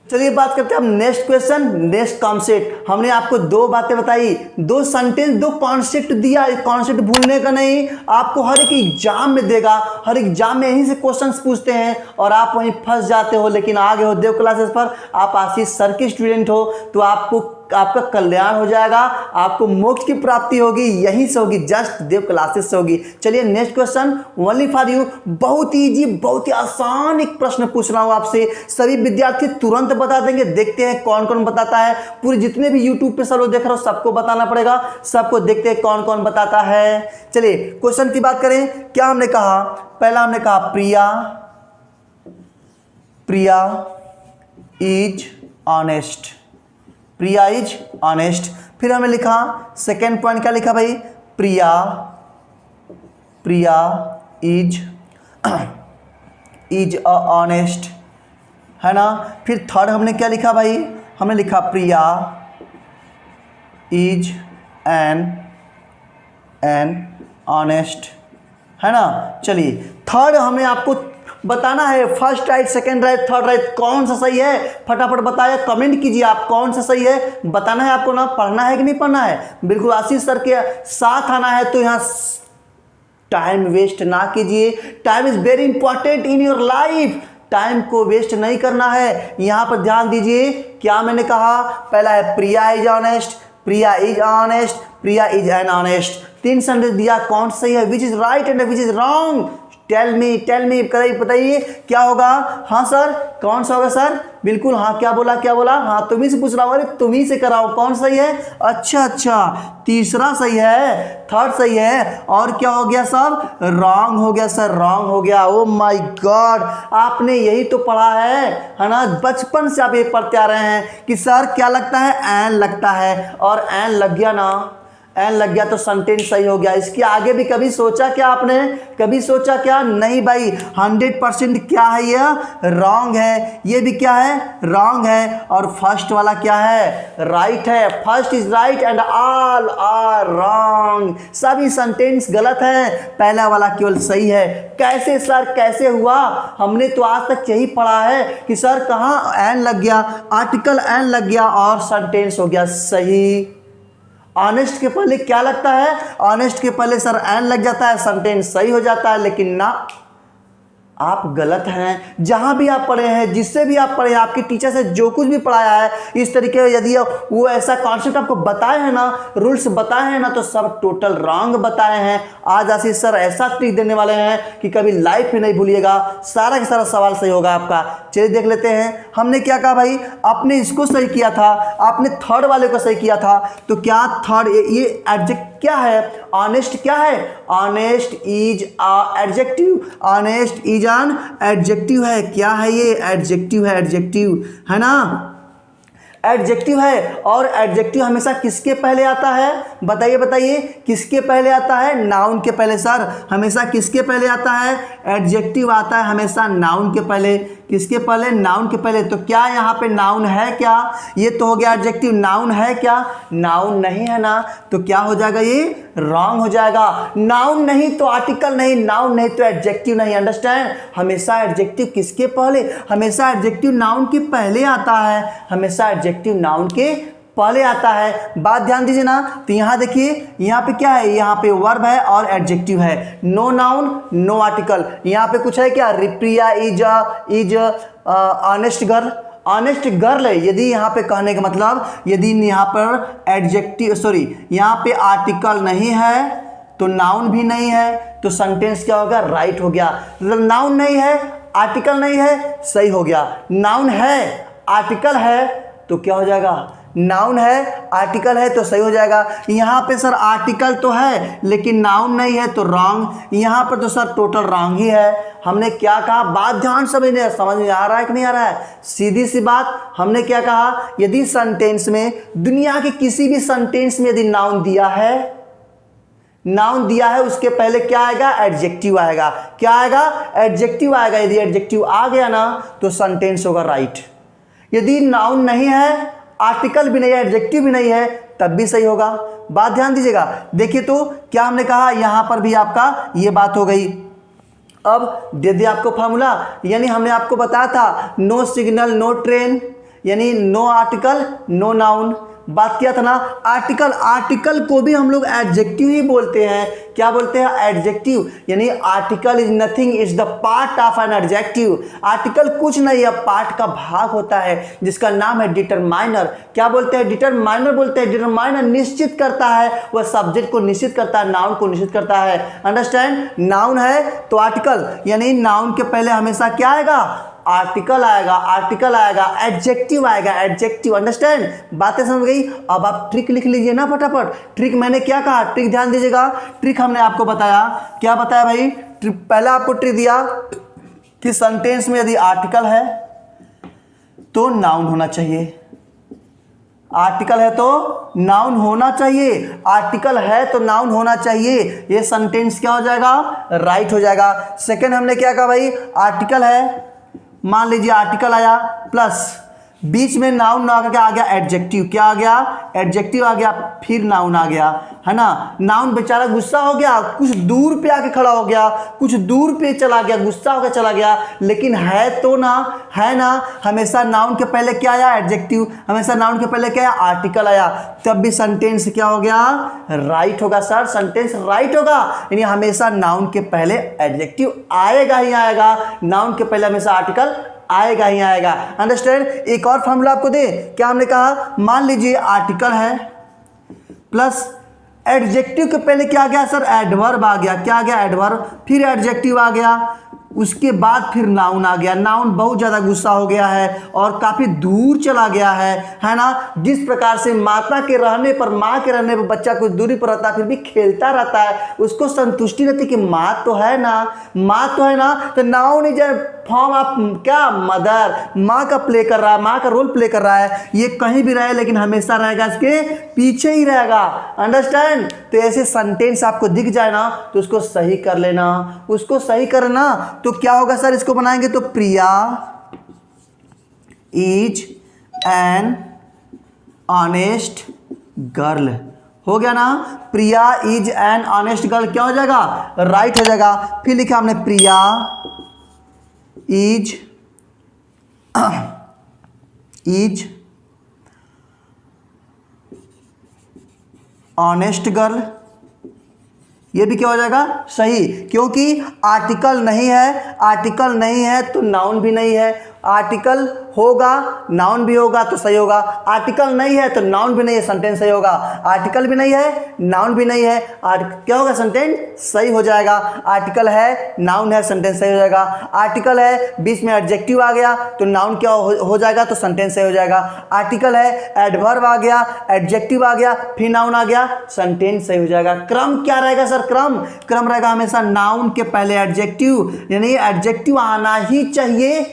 चलिए बात करते हैं अब नेक्स्ट क्वेश्चन, नेक्स्ट कॉन्सेप्ट। हमने आपको 2 बातें बताई, 2 सेंटेंस, 2 कॉन्सेप्ट दिया। कॉन्सेप्ट भूलने का नहीं, आपको हर एक एग्जाम में देगा, हर एग्जाम में यहीं से क्वेश्चंस पूछते हैं और आप वहीं फंस जाते हो। लेकिन आगे हो देव क्लासेस पर, आप आशीष सर के स्टूडेंट हो तो आपका कल्याण हो जाएगा, आपको मोक्ष की प्राप्ति होगी, यहीं से होगी, जस्ट देव क्लासेस से होगी। चलिए next question only for you, बहुत ही इजी, बहुत ही आसान एक प्रश्न पूछ रहा हूं आपसे, सभी विद्यार्थी तुरंत बता देंगे। देखते हैं कौन कौन बताता है, पूरे जितने भी यूट्यूब पे सब लोग देख रहे हो सबको बताना पड़ेगा, सबको देखते हैं कौन कौन बताता है। चलिए क्वेश्चन की बात करें, क्या हमने कहा, पहला हमने कहा Priya is honest, Priya is honest. फिर हमने लिखा सेकेंड पॉइंट, क्या लिखा भाई, प्रिया इज ऑनेस्ट, है ना। फिर थर्ड हमने क्या लिखा भाई, हमने लिखा प्रिया इज एन ऑनेस्ट, है ना। चलिए थर्ड हमने आपको बताना है, first right, second right, third right, कौन सा सही है, फटाफट बताया, कमेंट कीजिए आप कौन सा सही है, बताना है आपको ना, पढ़ना है कि नहीं पढ़ना है, बिल्कुल आशीष सर के साथ आना है। तो यहाँ टाइम वेस्ट ना कीजिए, time is very important in your life, time को वेस्ट नहीं करना है। यहाँ पर ध्यान दीजिए, क्या मैंने कहा, पहला है Priya is honest, Priya is honest, Priya is an honest, 3 sentence दिया, कौन सही है, which is right and which is wrong, tell me बताइए क्या होगा। हाँ सर, कौन सा होगा सर? बिल्कुल, हाँ क्या बोला? हाँ तुम्ही से पूछ रहा हूँ, अरे तुम्ही से कराओ, कौन सही है? अच्छा, तीसरा सही है, थर्ड सही है, और क्या हो गया सब? रॉन्ग हो गया सर, रॉन्ग हो गया। ओ माय गॉड, आपने यही तो पढ़ा है ना, बचपन से आप ये पढ़ते आ रहे हैं कि सर क्या लगता है? एन लगता है, और एन लग गया ना, एन लग गया तो सेंटेंस सही हो गया। इसके आगे भी कभी सोचा क्या आपने? कभी सोचा क्या? नहीं भाई, 100% क्या है? यह रॉन्ग है। ये भी क्या है? रॉन्ग है। और फर्स्ट वाला क्या है? राइट है। First is right and all are wrong. सभी सेंटेंस गलत है, पहला वाला केवल सही है। कैसे सर, कैसे हुआ? हमने तो आज तक यही पढ़ा है कि सर कहाँ एन लग गया, आर्टिकल एन लग गया और सेंटेंस हो गया सही। ऑनेस्ट के पहले क्या लगता है? ऑनेस्ट के पहले सर एन लग जाता है, सेंटेंस सही हो जाता है। लेकिन ना, आप गलत हैं। जहां भी आप पढ़े हैं, जिससे भी आप पढ़े हैं, आपके टीचर से जो कुछ भी पढ़ाया है, इस तरीके यदि वो ऐसा कॉन्सेप्ट आपको बताए हैं ना, रूल्स बताए हैं ना, तो सब टोटल रॉन्ग बताए हैं। आज आशीष सर ऐसा ट्रिक देने वाले हैं कि कभी लाइफ में नहीं भूलिएगा, सारा का सारा सवाल सही होगा आपका। चलिए देख लेते हैं, हमने क्या कहा भाई? आपने इसको सही किया था, आपने थर्ड वाले को सही किया था, तो क्या थर्ड ये एडजेक्ट क्या है? ऑनेस्ट क्या है? Honest is adjective, honest is an adjective है। क्या है ये? एडजेक्टिव है, एडजेक्टिव है ना, एडजेक्टिव है। और एडजेक्टिव हमेशा किसके पहले आता है? बताइए किसके पहले आता है? नाउन के पहले। सर हमेशा किसके पहले आता है? एडजेक्टिव आता है हमेशा नाउन के पहले। किसके पहले? नाउन के पहले। तो क्या यहाँ पे नाउन है क्या? ये तो हो गया एडजेक्टिव। नाउन है क्या? नाउन नहीं है ना, तो क्या हो जाएगा? ये रॉन्ग हो जाएगा। नाउन नहीं तो आर्टिकल नहीं, नाउन नहीं तो एडजेक्टिव नहीं। अंडरस्टैंड? हमेशा एडजेक्टिव किसके पहले? हमेशा एडजेक्टिव नाउन के पहले आता है, हमेशा एडजेक्टिव नाउन के पहले आता है। बात ध्यान दीजिए ना, तो यहाँ देखिए, यहाँ पे क्या है? यहाँ पे वर्ब है और एडजेक्टिव है। No noun no article. यहाँ पे कुछ है क्या? रिप्रिया is honest girl, honest girl है। यदि यहाँ पे कहने का मतलब, यदि यहाँ पर एडजेक्टिव यहाँ पे आर्टिकल नहीं है तो नाउन भी नहीं है, तो सेंटेंस क्या होगा? राइट हो गया। नाउन नहीं है, आर्टिकल नहीं है, सही हो गया। नाउन है, आर्टिकल है, तो क्या हो जाएगा? नाउन है, आर्टिकल है, तो सही हो जाएगा। यहाँ पे सर आर्टिकल तो है लेकिन नाउन नहीं है, तो रॉन्ग। यहाँ पर तो सर टोटल रॉन्ग ही है। हमने क्या कहा? बात ध्यान समझ में आ रहा है कि नहीं आ रहा है? सीधी सी बात, हमने क्या कहा? यदि सेंटेंस में, दुनिया के किसी भी सेंटेंस में यदि नाउन दिया है, नाउन दिया है, उसके पहले क्या आएगा? एडजेक्टिव आएगा। क्या आएगा? एडजेक्टिव आएगा। यदि एडजेक्टिव आ गया ना, तो सेंटेंस होगा राइट। यदि नाउन नहीं है, आर्टिकल भी नहीं है, एडजेक्टिव भी नहीं है, तब भी सही होगा। बात ध्यान दीजिएगा। देखिए तो क्या हमने कहा, यहां पर भी आपका ये बात हो गई। अब दे दिया आपको फार्मूला, यानी हमने आपको बताया था नो सिग्नल नो ट्रेन, यानी नो आर्टिकल नो नाउन। बात किया था ना, आर्टिकल को भी हम लोग एडजेक्टिव ही बोलते हैं। क्या बोलते हैं? एडजेक्टिव। यानी article is nothing, is the part of an adjective. Article कुछ नहीं है, पार्ट का भाग होता है जिसका नाम है डिटरमाइनर। क्या बोलते हैं? डिटरमाइनर बोलते हैं। डिटरमाइनर निश्चित करता है, वह सब्जेक्ट को निश्चित करता है, नाउन को निश्चित करता है। अंडरस्टैंड? नाउन है तो आर्टिकल, यानी नाउन के पहले हमेशा क्या आएगा? आर्टिकल आएगा, आर्टिकल आएगा, एडजेक्टिव आएगा, एडजेक्टिव। अंडरस्टैंड? बातें समझ गई? अब आप ट्रिक लिख लीजिए ना फटाफट। ट्रिक मैंने क्या कहा? ट्रिक ध्यान दीजिएगा। ट्रिक हमने आपको बताया, क्या बताया भाई? पहला आपको ट्रिक दिया कि सेंटेंस में यदि आर्टिकल है तो नाउन होना चाहिए, आर्टिकल है तो नाउन होना चाहिए, आर्टिकल है तो नाउन होना चाहिए। ये सेंटेंस क्या हो जाएगा? राइट हो जाएगा। सेकंड हमने क्या कहा भाई? आर्टिकल है, मान लीजिए आर्टिकल आया प्लस बीच में नाउन ना आकर के आ गया एडजेक्टिव। क्या आ गया? एडजेक्टिव आ गया, फिर नाउन आ गया, है ना। नाउन बेचारा गुस्सा हो गया, कुछ दूर पे आके खड़ा हो गया, कुछ दूर पे चला गया, गुस्सा होकर चला गया, लेकिन है तो ना, है ना। हमेशा नाउन के पहले क्या आया? एडजेक्टिव। हमेशा नाउन के पहले क्या आया? आर्टिकल आया, तब भी सेंटेंस क्या हो गया? राइट होगा सर, सेंटेंस राइट होगा। यानी हमेशा नाउन के पहले एडजेक्टिव आएगा ही आएगा, नाउन के पहले हमेशा आर्टिकल आएगा ही आएगा। अंडरस्टैंड? एक और फॉर्मूला आपको दे, क्या हमने कहा? मान लीजिए आर्टिकल है प्लस एडजेक्टिव के पहले क्या आ गया सर, एडवर्ब आ गया। क्या आ गया, एडवर्ब, फिर एडजेक्टिव आ गया, उसके बाद फिर नाउन आ गया। नाउन बहुत ज़्यादा गुस्सा हो गया है और काफ़ी दूर चला गया है ना। जिस प्रकार से माता के रहने पर, माँ के रहने पर बच्चा कुछ दूरी पर रहता है फिर भी खेलता रहता है, उसको संतुष्टि रहती कि माँ तो है ना, माँ तो है ना। तो नाउन इज फॉर्म ऑफ क्या, मदर, माँ का प्ले कर रहा है, माँ का रोल प्ले कर रहा है। ये कहीं भी रहे लेकिन हमेशा रहेगा इसके पीछे ही रहेगा। अंडरस्टैंड। तो ऐसे सेंटेंस आपको दिख जाए ना तो उसको सही कर लेना, उसको सही करना। तो क्या होगा सर, इसको बनाएंगे तो प्रिया इज एन ऑनेस्ट गर्ल, हो गया ना। प्रिया इज एन ऑनेस्ट गर्ल क्या हो जाएगा, राइट हो जाएगा। फिर लिखा हमने प्रिया इज ऑनेस्ट गर्ल, ये भी क्या हो जाएगा, सही, क्योंकि आर्टिकल नहीं है, आर्टिकल नहीं है तो नाउन भी नहीं है। आर्टिकल होगा नाउन भी होगा तो सही होगा, आर्टिकल नहीं है तो नाउन भी नहीं है, सेंटेंस सही होगा। आर्टिकल भी नहीं है, नाउन भी नहीं है, क्या होगा, सेंटेंस सही हो जाएगा। आर्टिकल है, नाउन है, सेंटेंस सही हो जाएगा। आर्टिकल है, बीच में एडजेक्टिव आ गया तो नाउन क्या हो जाएगा, तो सेंटेंस सही हो जाएगा। आर्टिकल है, एडवर्ब आ गया, एडजेक्टिव आ गया, फिर नाउन आ गया, सेंटेंस सही हो जाएगा। क्रम क्या रहेगा सर, क्रम रहेगा हमेशा नाउन के पहले एडजेक्टिव, यानी एडजेक्टिव आना ही चाहिए,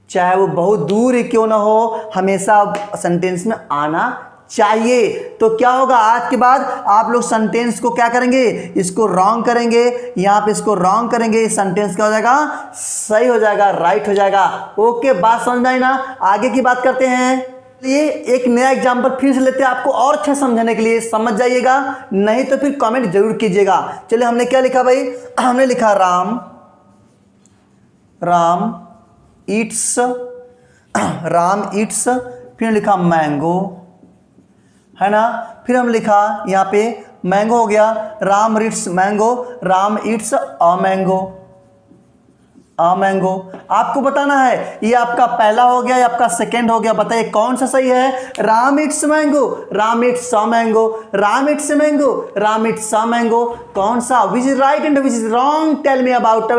चाहे वो बहुत दूर ही क्यों ना हो, हमेशा सेंटेंस में आना चाहिए। तो क्या होगा, आज के बाद आप लोग सेंटेंस को क्या करेंगे, इसको रॉन्ग करेंगे, यहाँ पे इसको रॉन्ग करेंगे, सेंटेंस क्या हो जाएगा, सही हो जाएगा, राइट हो जाएगा। ओके, बात समझ में आई ना। आगे की बात करते हैं। ये एक नया एग्जाम्पल फिर से लेते हैं आपको और अच्छा समझने के लिए, समझ जाइएगा, नहीं तो फिर कमेंट जरूर कीजिएगा। चलिए, हमने क्या लिखा भाई, हमने लिखा राम ईट्स, राम ईट्स, फिर लिखा मैंगो, है ना। फिर हम लिखा यहाँ पे मैंगो हो गया, Ram Yeats mango, Ram Yeats a mango, a mango. आपको बताना है ये आपका पहला हो गया, ये आपका सेकंड हो गया, बताइए कौन सा सही है। Ram it's mango, Ram it's a mango, Ram it's mango, Ram it's a mango, कौन सा, which is right and which is wrong, tell me about,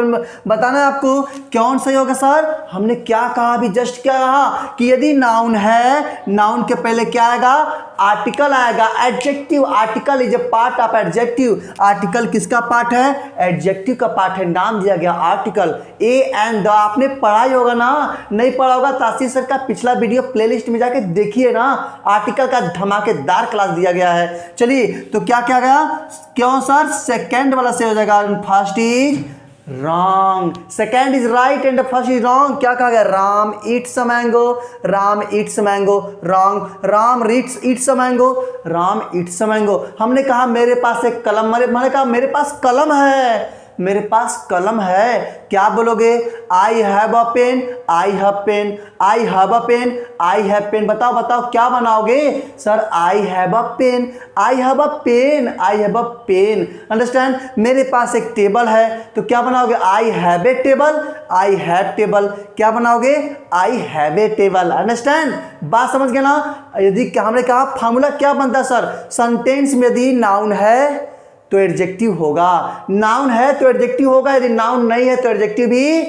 बताना है आपको कौन सही होगा सर। हमने क्या कहा अभी, जस्ट क्या कहा कि यदि नाउन है, नाउन के पहले क्या आएगा, आर्टिकल आएगा, adjective. Article is a part of adjective. Article किसका पार्ट है, एडजेक्टिव का पार्ट है, नाम दिया गया आर्टिकल। ए एंड द आपने पढ़ा ही होगा ना, नहीं पढ़ा होगा तासीर सर का पिछला वीडियो प्लेलिस्ट में जाके देखिए ना, आर्टिकल का धमाकेदार क्लास दिया गया है। चलिए, तो क्या क्या गया, क्यों सर, सेकंड वाला से हो जाएगा, first is wrong, second is right and first is wrong. क्या कहा गया, Ram Yeats a mango, Ram Yeats mango, wrong, Ram Yeats a mango, Ram Yeats a mango. हमने कहा मेरे पास एक कलम, मैंने कहा मेरे पास कलम है, मेरे पास कलम है, क्या बोलोगे, I have a pen, I have pen, I have a pen, I have pen. बताओ बताओ क्या बनाओगे sir, I have a pen, I have a pen, I have a pen. Understand. मेरे पास एक टेबल है तो क्या बनाओगे, I have a table, I have table, क्या बनाओगे, I have a table. Understand, बात समझ गए ना। यदि हमने कहा फॉर्मूला क्या बनता है सर, सेंटेंस में यदि नाउन है तो एडजेक्टिव होगा, नाउन है तो एडजेक्टिव होगा, यदि नाउन नहीं है तो एडजेक्टिव भी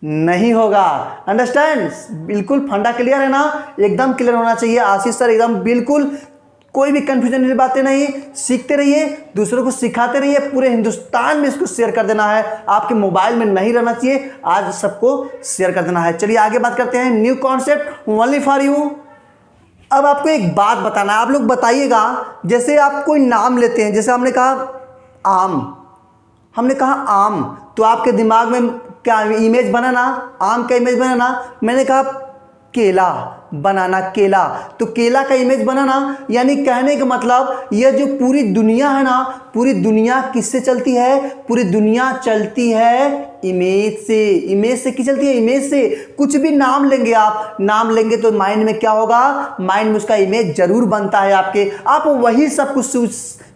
नहीं होगा। अंडरस्टैंड, बिल्कुल फंडा क्लियर है ना, एकदम क्लियर होना चाहिए आशीष सर, एकदम बिल्कुल कोई भी कंफ्यूजन वाली बातें नहीं। सीखते रहिए, दूसरों को सिखाते रहिए, पूरे हिंदुस्तान में इसको शेयर कर देना है, आपके मोबाइल में नहीं रहना चाहिए, आज सबको शेयर कर देना है। चलिए आगे बात करते हैं, new concept only for you. अब आपको एक बात बताना है, आप लोग बताइएगा, जैसे आप कोई नाम लेते हैं, जैसे हमने कहा आम, हमने कहा आम, तो आपके दिमाग में क्या इमेज बना ना, आम का इमेज बना ना। मैंने कहा केला, बनाना, केला, तो केला का इमेज बना ना। यानी कहने का मतलब यह जो पूरी दुनिया है ना, पूरी दुनिया किससे चलती है, पूरी दुनिया चलती है इमेज से। इमेज से किस चलती है, इमेज से। कुछ भी नाम लेंगे आप, नाम लेंगे तो माइंड में क्या होगा, माइंड में उसका इमेज जरूर बनता है आपके, आप वही सब कुछ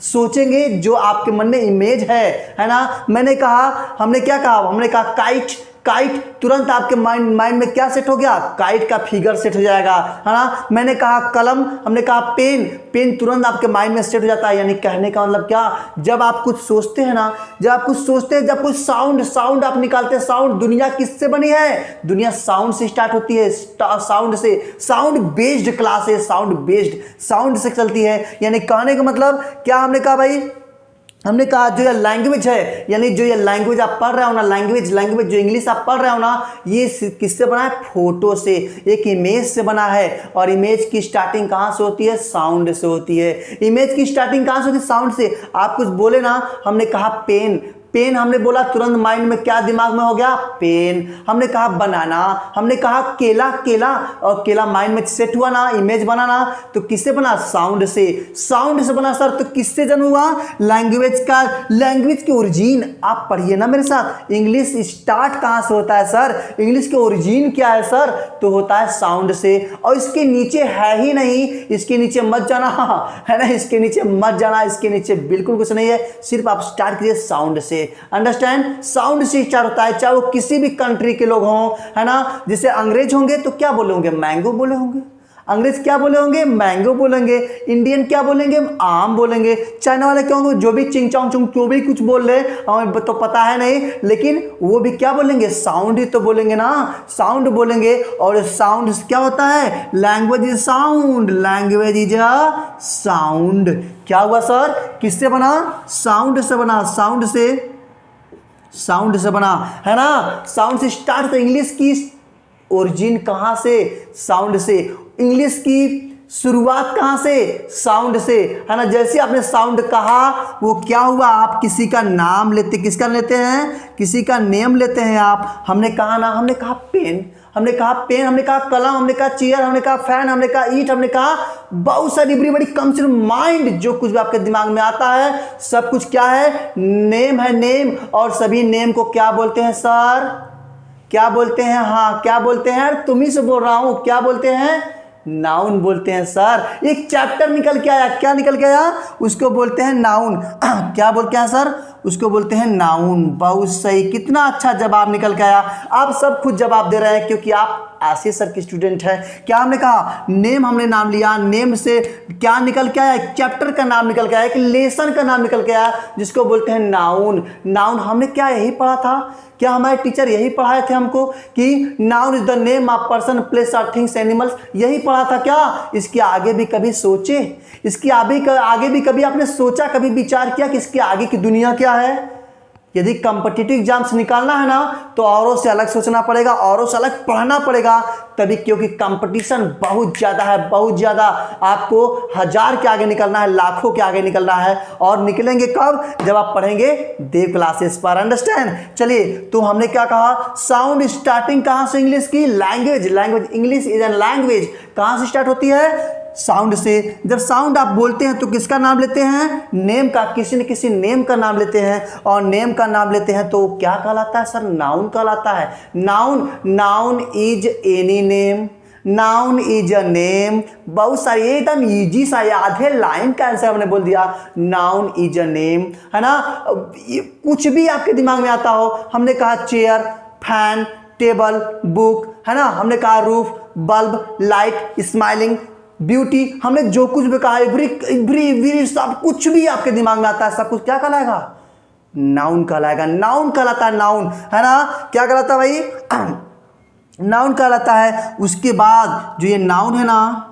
सोचेंगे जो आपके मन में इमेज है ना। मैंने कहा, हमने क्या कहा, हमने कहा काइट, काइट, तुरंत आपके माइंड में क्या सेट हो गया, काइट का फिगर सेट हो जाएगा, है ना। मैंने कहा कलम, हमने कहा पेन, पेन तुरंत आपके माइंड में सेट हो जाता है। यानी कहने का मतलब क्या, जब आप कुछ सोचते हैं ना, जब आप कुछ सोचते हैं, जब कुछ साउंड आप निकालते हैं, साउंड, दुनिया किससे बनी है, दुनिया साउंड से स्टार्ट होती है, साउंड से, साउंड बेस्ड क्लास है, साउंड बेस्ड, साउंड से चलती है। यानी कहने का मतलब क्या, हमने कहा भाई, हमने कहा जो ये लैंग्वेज है, यानी जो ये लैंग्वेज आप पढ़ रहे हो ना, लैंग्वेज जो इंग्लिश आप पढ़ रहे हो ना, ये किससे बना है, फोटो से, एक इमेज से बना है। और इमेज की स्टार्टिंग कहाँ से होती है, साउंड से होती है। इमेज की स्टार्टिंग कहाँ से होती है, साउंड से। आप कुछ बोले ना, हमने कहा पेन, पेन हमने बोला, तुरंत माइंड में क्या दिमाग में हो गया, पेन। हमने कहा बनाना, हमने कहा केला, केला, और केला माइंड में सेट हुआ ना, इमेज बनाना, तो किससे बना, साउंड से, साउंड से बना। सर तो किससे जन्म हुआ, लैंग्वेज का, लैंग्वेज की ओरिजिन आप पढ़िए ना मेरे साथ, इंग्लिश स्टार्ट कहाँ से होता है सर, इंग्लिश के ओरिजिन क्या है सर, तो होता है साउंड से। और इसके नीचे है ही नहीं, इसके नीचे मत जाना, है ना, इसके नीचे मत जाना, इसके नीचे बिल्कुल कुछ नहीं है, सिर्फ आप स्टार्ट कीजिए साउंड से। अंडरस्टैंड, साउंड से स्टार्ट होता है, चाहे वो किसी भी कंट्री के लोग हों, है ना। जैसे अंग्रेज होंगे तो क्या बोले होंगे, मैंगो बोले होंगे, अंग्रेज क्या बोले होंगे, मैंगो बोलेंगे। इंडियन क्या बोलेंगे, आम बोलेंगे। चाइना वाले क्या होंगे, जो भी चिंग चांग चुंग जो भी कुछ बोल रहे, हमें तो पता है नहीं, लेकिन वो भी क्या बोलेंगे, साउंड ही तो बोलेंगे ना, साउंड बोलेंगे। और साउंड क्या होता है, language is sound, language is a sound. क्या हुआ सर, किससे बना, साउंड से बना, साउंड से, साउंड से बना, है ना। साउंड से स्टार्ट, तो इंग्लिश की ओरिजिन कहां से, साउंड से। इंग्लिश की शुरुआत कहां से, साउंड से, है ना। जैसे आपने साउंड कहा, वो क्या हुआ, आप किसी का नाम लेते, किसका लेते हैं, किसी का नेम लेते हैं आप। हमने कहा ना, हमने कहा पेन, हमने कहा पेन, हमने कहा कलम, हमने कहा चेयर, हमने कहा फैन, हमने कहा ईट, हमने कहा बहुत सारी बड़ी कम्स इन माइंड, जो कुछ भी आपके दिमाग में आता है सब कुछ क्या है, नेम है, नेम। और सभी नेम को क्या बोलते हैं सर, क्या बोलते हैं, हाँ क्या बोलते हैं, तुम ही से बोल रहा हूं, क्या बोलते हैं, नाउन बोलते हैं सर। एक चैप्टर निकल के आया, क्या निकल के आया, उसको बोलते हैं नाउन। क्या बोल के आया सर, उसको बोलते हैं नाउन। बहुत सही, कितना अच्छा जवाब निकल के आया। आप सब खुद जवाब दे रहे हैं क्योंकि आप आशीष सर की स्टूडेंट है। क्या हमने कहा, नेम, हमने नाम लिया, नेम से क्या निकल के आया, चैप्टर का नाम निकल के आया, एक लेसन का नाम निकल के आया, जिसको बोलते हैं नाउन। नाउन हमने क्या यही पढ़ा था, क्या हमारे टीचर यही पढ़ाए थे हमको कि noun is the name of person, place और थिंग्स, एनिमल्स, यही पढ़ा था क्या। इसके आगे भी कभी सोचे, इसके आगे भी कभी आपने सोचा, कभी विचार किया कि इसके आगे की दुनिया क्या है। यदि कॉम्पिटिटिव एग्जाम्स निकालना है ना, तो औरों से अलग सोचना पड़ेगा, औरों से अलग पढ़ना पड़ेगा तभी, क्योंकि कंपटीशन बहुत ज़्यादा है, बहुत ज़्यादा। आपको 1000 के आगे निकलना है, लाखों के आगे निकलना है। और निकलेंगे कब, जब आप पढ़ेंगे देव क्लासेस पर। अंडरस्टैंड। चलिए, तो हमने क्या कहा, साउंड स्टार्टिंग कहाँ से, इंग्लिश की language, language, English is an language, कहाँ से स्टार्ट होती है, साउंड से। जब साउंड आप बोलते हैं तो किसका नाम लेते हैं, नेम का, किसी न किसी नेम का नाम लेते हैं। और नेम का नाम लेते हैं तो क्या कहलाता है सर, नाउन कहलाता है। Noun, noun is any name, noun is a name. बहुत सारी, एकदम इजी सा, आधे लाइन का आंसर हमने बोल दिया, नाउन इज अ नेम, है ना। कुछ भी आपके दिमाग में आता हो, हमने कहा चेयर, फैन, टेबल, बुक, है ना। हमने कहा roof, bulb, light, smiling, beauty, हमने जो कुछ भी कहा, एवरी सब कुछ भी आपके दिमाग में आता है, सब कुछ क्या कहलाएगा, नाउन कहलाएगा। नाउन कहलाता है, नाउन, है ना। क्या कहलाता है भाई, नाउन कहलाता है। उसके बाद जो ये नाउन है ना,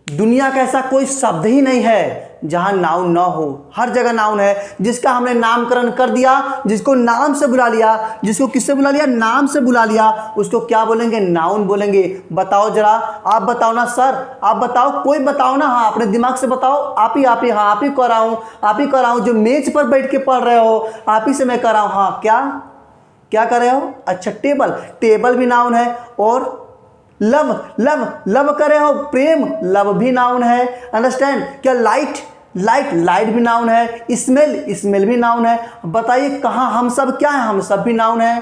दुनिया का ऐसा कोई शब्द ही नहीं है जहां नाउन ना हो, हर जगह नाउन है। जिसका हमने नामकरण कर दिया, जिसको नाम से बुला लिया, जिसको किससे बुला लिया, नाम से बुला लिया, उसको क्या बोलेंगे, नाउन बोलेंगे। बताओ जरा, आप बताओ ना सर, आप बताओ, कोई बताओ ना, हाँ अपने दिमाग से बताओ। आप ही, हाँ आप ही कर रहा हूँ, आप ही कर रहा हूँ, जो मेज पर बैठ के पढ़ रहे हो आप ही से मैं कर रहा हूँ। हाँ क्या कर रहे हो, अच्छा टेबल, टेबल भी नाउन है। और लव, लव कर रहे हो, प्रेम, लव भी नाउन है। अंडरस्टैंड। क्या लाइट, लाइट भी नाउन है। स्मेल भी नाउन है। बताइए कहाँ हम सब क्या है, हम सब भी नाउन है,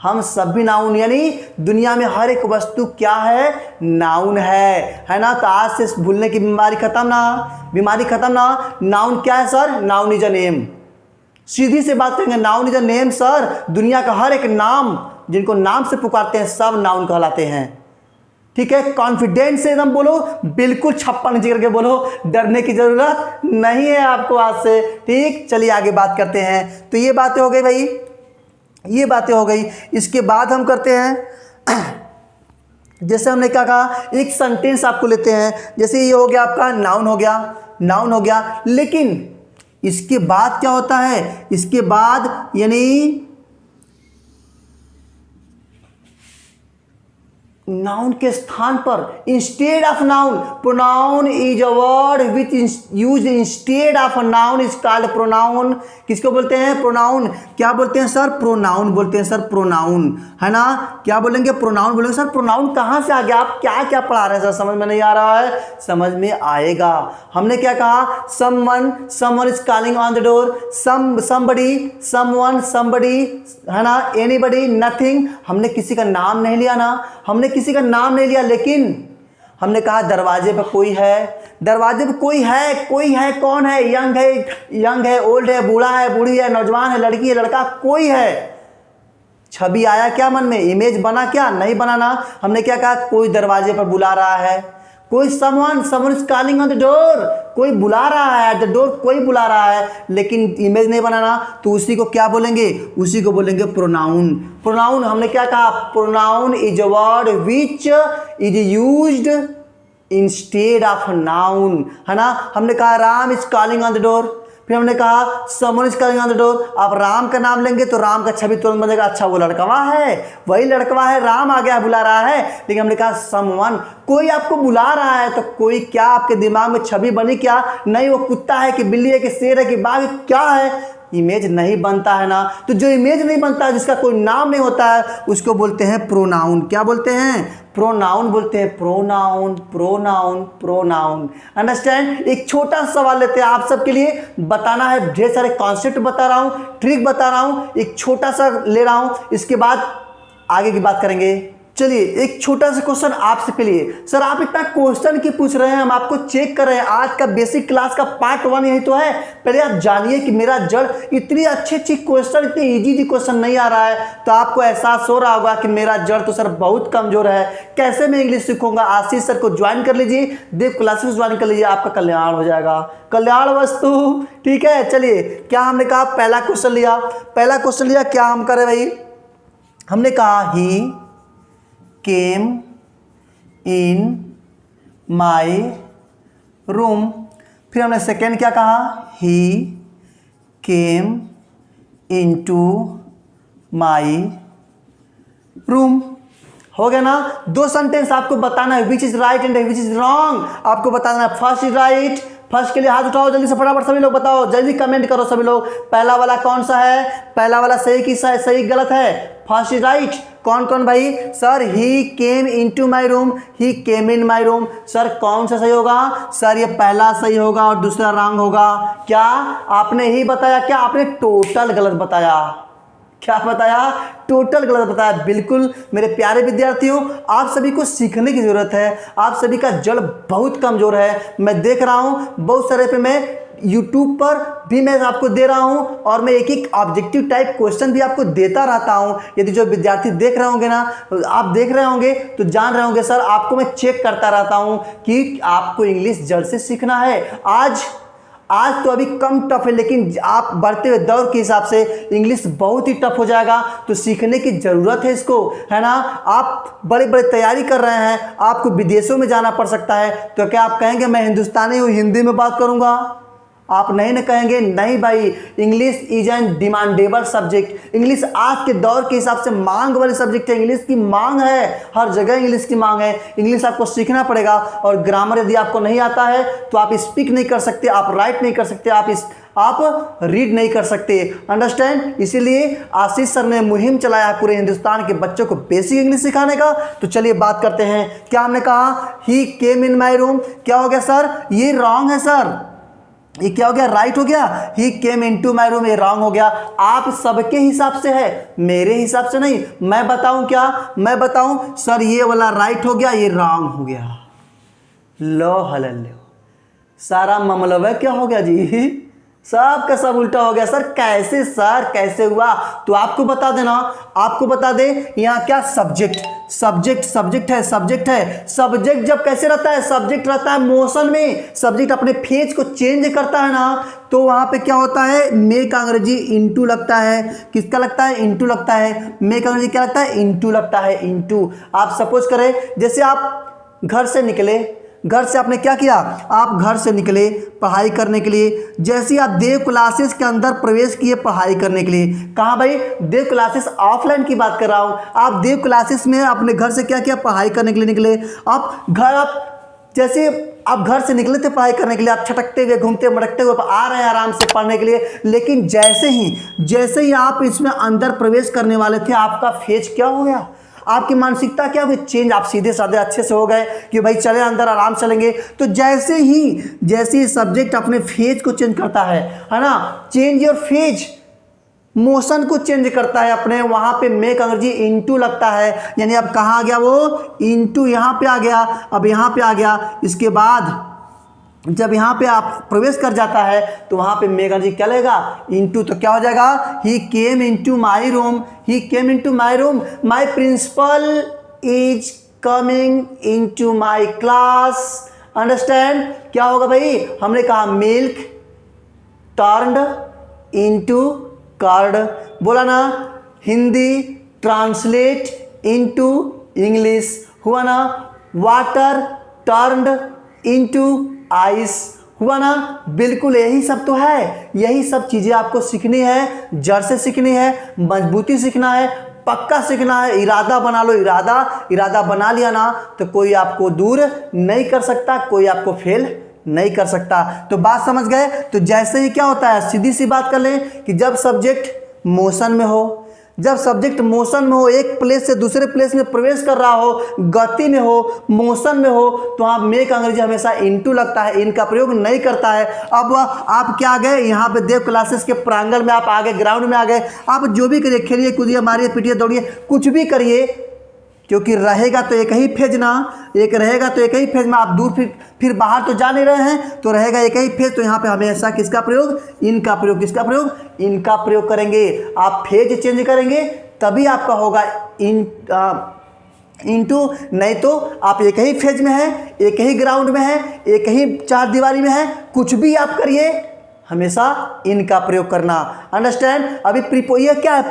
हम सब भी नाउन। यानी दुनिया में हर एक वस्तु क्या है, नाउन है ना। तो आज से भूलने की बीमारी खत्म ना, बीमारी खत्म ना। नाउन क्या है sir, noun is a name, सीधी से बात करेंगे। Noun is a name sir, दुनिया का हर एक नाम जिनको नाम से पुकारते हैं सब नाउन कहलाते हैं। ठीक है, कॉन्फिडेंस से एकदम बोलो, बिल्कुल छप्पा नीचे करके बोलो, डरने की जरूरत नहीं है आपको आज से। ठीक, चलिए आगे बात करते हैं। तो ये बातें हो गई भाई, ये बातें हो गई। इसके बाद हम करते हैं, जैसे हमने क्या कहा, एक सेंटेंस आपको लेते हैं। जैसे ये हो गया आपका नाउन हो गया, नाउन हो गया, लेकिन इसके बाद क्या होता है, इसके बाद यानी नाउन के स्थान पर instead of noun, pronoun is a word which use instead of noun is called pronoun. किसको बोलते हैं? प्रोनाउन। क्या बोलते हैं सर? प्रोनाउन बोलते हैं सर, प्रोनाउन, है ना। क्या बोलेंगे? प्रोनाउन बोलेंगे। सर प्रोनाउन कहाँ से आ गया? आप क्या क्या पढ़ा रहे हैं सर, समझ में नहीं आ रहा है? समझ में आएगा। हमने क्या कहा? Someone, someone is calling on the door, somebody, someone, somebody, है ना, एनीबडी, नथिंग। हमने किसी का नाम नहीं लिया ना, हमने किसी का नाम नहीं लिया, लेकिन हमने कहा दरवाजे पर कोई है, दरवाजे पर कोई है, कोई है, कौन है? यंग है, यंग है, ओल्ड है, बूढ़ा है, बूढ़ी है, नौजवान है, लड़की है, लड़का, कोई है। छवि आया क्या मन में? इमेज बना क्या? नहीं बनाना। हमने क्या कहा? कोई दरवाजे पर बुला रहा है, कोई someone is calling on the door, कोई बुला रहा है, द डोर कोई बुला रहा है, लेकिन इमेज नहीं बनाना। तो उसी को क्या बोलेंगे? उसी को बोलेंगे प्रोनाउन। प्रोनाउन हमने क्या कहा? Pronoun is a word which is used instead of noun, है ना। हमने कहा Ram is calling on the door, फिर हमने कहा someone is calling on the door. आप राम का नाम लेंगे तो राम का छवि तुरंत बनेगा, अच्छा वो लड़कवा है, वही लड़कवा है, राम आ गया बुला रहा है। लेकिन हमने कहा समवन, कोई आपको बुला रहा है, तो कोई क्या आपके दिमाग में छवि बनी क्या? नहीं, वो कुत्ता है कि बिल्ली है कि शेर है कि बाघ, क्या है? इमेज नहीं बनता है ना। तो जो इमेज नहीं बनता है, जिसका कोई नाम नहीं होता है, उसको बोलते हैं प्रोनाउन। क्या बोलते हैं? प्रोनाउन बोलते हैं, प्रोनाउन, प्रोनाउन, प्रोनाउन। अंडरस्टैंड? एक छोटा सा सवाल लेते हैं आप सबके लिए, बताना है। ढेर सारे कॉन्सेप्ट बता रहा हूँ, ट्रिक बता रहा हूँ, एक छोटा सा ले रहा हूँ, इसके बाद आगे की बात करेंगे। चलिए एक छोटा सा क्वेश्चन आपसे के लिए। सर आप इतना क्वेश्चन क्यों पूछ रहे हैं? हम आपको चेक कर रहे हैं। आज का बेसिक क्लास का पार्ट 1 यही तो है। पहले आप जानिए कि मेरा जड़, इतनी अच्छी क्वेश्चन, इतनी इजी क्वेश्चन नहीं आ रहा है, तो आपको एहसास हो रहा होगा कि मेरा जड़ तो सर बहुत कमजोर है। कैसे मैं इंग्लिश सीखूंगा? आशीष सर को ज्वाइन कर लीजिए, देव क्लासेस ज्वाइन कर लीजिए, आपका कल्याण हो जाएगा, कल्याण वस्तु। ठीक है, चलिए क्या हमने कहा? पहला क्वेश्चन लिया, पहला क्वेश्चन लिया, क्या हम करें भाई? हमने कहा ही came in my room। फिर हमने सेकेंड क्या कहा? he came into my room। हो गया ना? दो सेंटेंस आपको बताना है, which is right and which is wrong आपको बताना है। फर्स्ट इज राइट, फर्स्ट के लिए हाथ उठाओ जल्दी से, फटाफट सभी लोग बताओ, जल्दी कमेंट करो सभी लोग। पहला वाला कौन सा है? पहला वाला सही की सही गलत है? First is right. कौन कौन भाई? Sir he came into my room, he came in my room. Sir कौन सा सही होगा? सर ये पहला सही होगा और दूसरा रॉन्ग होगा। क्या आपने ही बताया? क्या आपने टोटल गलत बताया? क्या बताया? टोटल गलत बताया। बिल्कुल मेरे प्यारे विद्यार्थियों, आप सभी को सीखने की जरूरत है। आप सभी का जड़ बहुत कमजोर है। मैं देख रहा हूँ बहुत सारे पे, मैं YouTube पर भी मैं आपको दे रहा हूं, और मैं एक एक ऑब्जेक्टिव टाइप क्वेश्चन भी आपको देता रहता हूं। यदि जो विद्यार्थी देख रहे होंगे ना, आप देख रहे होंगे तो जान रहे होंगे सर आपको मैं चेक करता रहता हूं कि आपको इंग्लिश जड़ से सीखना है। आज तो अभी कम टफ है, लेकिन आप बढ़ते हुए दौर के हिसाब से इंग्लिश बहुत ही टफ हो जाएगा, तो सीखने की ज़रूरत है इसको, है ना। आप बड़े बड़े तैयारी कर रहे हैं, आपको विदेशों में जाना पड़ सकता है, तो क्या आप कहेंगे मैं हिंदुस्तानी हूँ, हिंदी में बात करूँगा? आप नहीं न कहेंगे? नहीं भाई, English is an demandable subject. English आज के दौर के हिसाब से मांग वाली सब्जेक्ट है। इंग्लिश की मांग है, हर जगह इंग्लिश की मांग है। इंग्लिश आपको सीखना पड़ेगा, और ग्रामर यदि आपको नहीं आता है तो आप स्पीक नहीं कर सकते, आप राइट नहीं कर सकते, आप रीड नहीं कर सकते। अंडरस्टैंड? इसीलिए आशीष सर ने मुहिम चलाया है पूरे हिंदुस्तान के बच्चों को बेसिक इंग्लिश सिखाने का। तो चलिए बात करते हैं। क्या हमने कहा? ही केम इन माई रूम। क्या हो गया सर? ये रॉन्ग है सर। ये क्या हो गया? राइट हो गया। ही केम इनटू माय रूम, ये रॉन्ग हो गया। आप सबके हिसाब से है, मेरे हिसाब से नहीं। मैं बताऊं क्या? मैं बताऊं सर ये वाला राइट हो गया, ये रॉन्ग हो गया। लो हल्लो, सारा मामला क्या हो गया जी? सब का सब उल्टा हो गया सर। कैसे सर, कैसे हुआ? तो आपको बता देना, आपको बता दे यहाँ क्या सब्जेक्ट है। सब्जेक्ट जब कैसे रहता है? सब्जेक्ट रहता है मोशन में। सब्जेक्ट अपने फेज को चेंज करता है ना, तो वहां पे क्या होता है? मे का अंग्रेजी इनटू लगता है। किसका लगता है? इनटू लगता है। मे का अंग्रेजी क्या लगता है? इनटू लगता है, इनटू। आप सपोज करें जैसे आप घर से निकले, घर से आपने क्या किया? आप घर से निकले पढ़ाई करने के लिए। जैसे ही आप देव क्लासेस के अंदर प्रवेश किए पढ़ाई करने के लिए, कहाँ भाई? देव क्लासेस ऑफलाइन की बात कर रहा हूँ। आप देव क्लासेस में अपने घर से क्या किया? पढ़ाई करने के लिए निकले। आप जैसे आप घर से निकले थे पढ़ाई करने के लिए, आप छटकते हुए, घूमते मटकते हुए आ रहे हैं आराम से पढ़ने के लिए। लेकिन जैसे ही आप इसमें अंदर प्रवेश करने वाले थे, आपका फेज क्या हो गया? आपकी मानसिकता क्या हुई? चेंज। आप सीधे साधे अच्छे से हो गए कि भाई चले अंदर, आराम चलेंगे। तो जैसे ही सब्जेक्ट अपने फेज को चेंज करता है ना, चेंज योर फेज, मोशन को चेंज करता है अपने, वहां पे मेक अंग्रेजी इनटू लगता है। यानी अब कहाँ आ गया वो? इनटू यहाँ पे आ गया। अब यहाँ पे आ गया। इसके बाद जब यहाँ पे आप प्रवेश कर जाता है तो वहाँ पे मेक अंग्रेजी क्या लगेगा? इनटू। तो क्या हो जाएगा? He came into my room, he came into my room, my principal is coming into my class. Understand? क्या होगा भाई? हमने कहा मिल्क टर्न्ड इनटू कर्ड, बोला ना। हिंदी ट्रांसलेट इनटू इंग्लिश, हुआ ना। वाटर टर्न्ड इनटू आइस, हुआ ना। बिल्कुल यही सब तो है। यही सब चीजें आपको सीखनी है, जड़ से सीखनी है, मजबूती सीखना है, पक्का सीखना है। इरादा बना लो, इरादा बना लिया ना तो कोई आपको दूर नहीं कर सकता, कोई आपको फेल नहीं कर सकता। तो बात समझ गए? तो जैसे ही क्या होता है, सीधी सी बात कर लें कि जब सब्जेक्ट मोशन में हो, एक प्लेस से दूसरे प्लेस में प्रवेश कर रहा हो, गति में हो, मोशन में हो, तो आप मेक अंग्रेजी हमेशा इनटू लगता है, इनका प्रयोग नहीं करता है। अब आप क्या आ गए? यहाँ पे देव क्लासेस के प्रांगण में आप आ गए, ग्राउंड में आ गए। आप जो भी करिए, खेलिए कूदिए, मारिए पीटिए, दौड़िए, कुछ भी करिए, क्योंकि रहेगा तो एक ही फेज ना, में आप दूर फिर बाहर तो जा नहीं रहे हैं, तो रहेगा एक ही फेज। तो यहाँ पे हमेशा किसका प्रयोग? इनका प्रयोग। किसका प्रयोग? इनका प्रयोग करेंगे। आप फेज चेंज करेंगे तभी आपका होगा इनटू, नहीं तो आप एक ही फेज में है, एक ही ग्राउंड में है, एक ही चार दीवारी में है, कुछ भी आप करिए, हमेशा इनका प्रयोग करना। अंडरस्टैंड? अभी ये क्या है?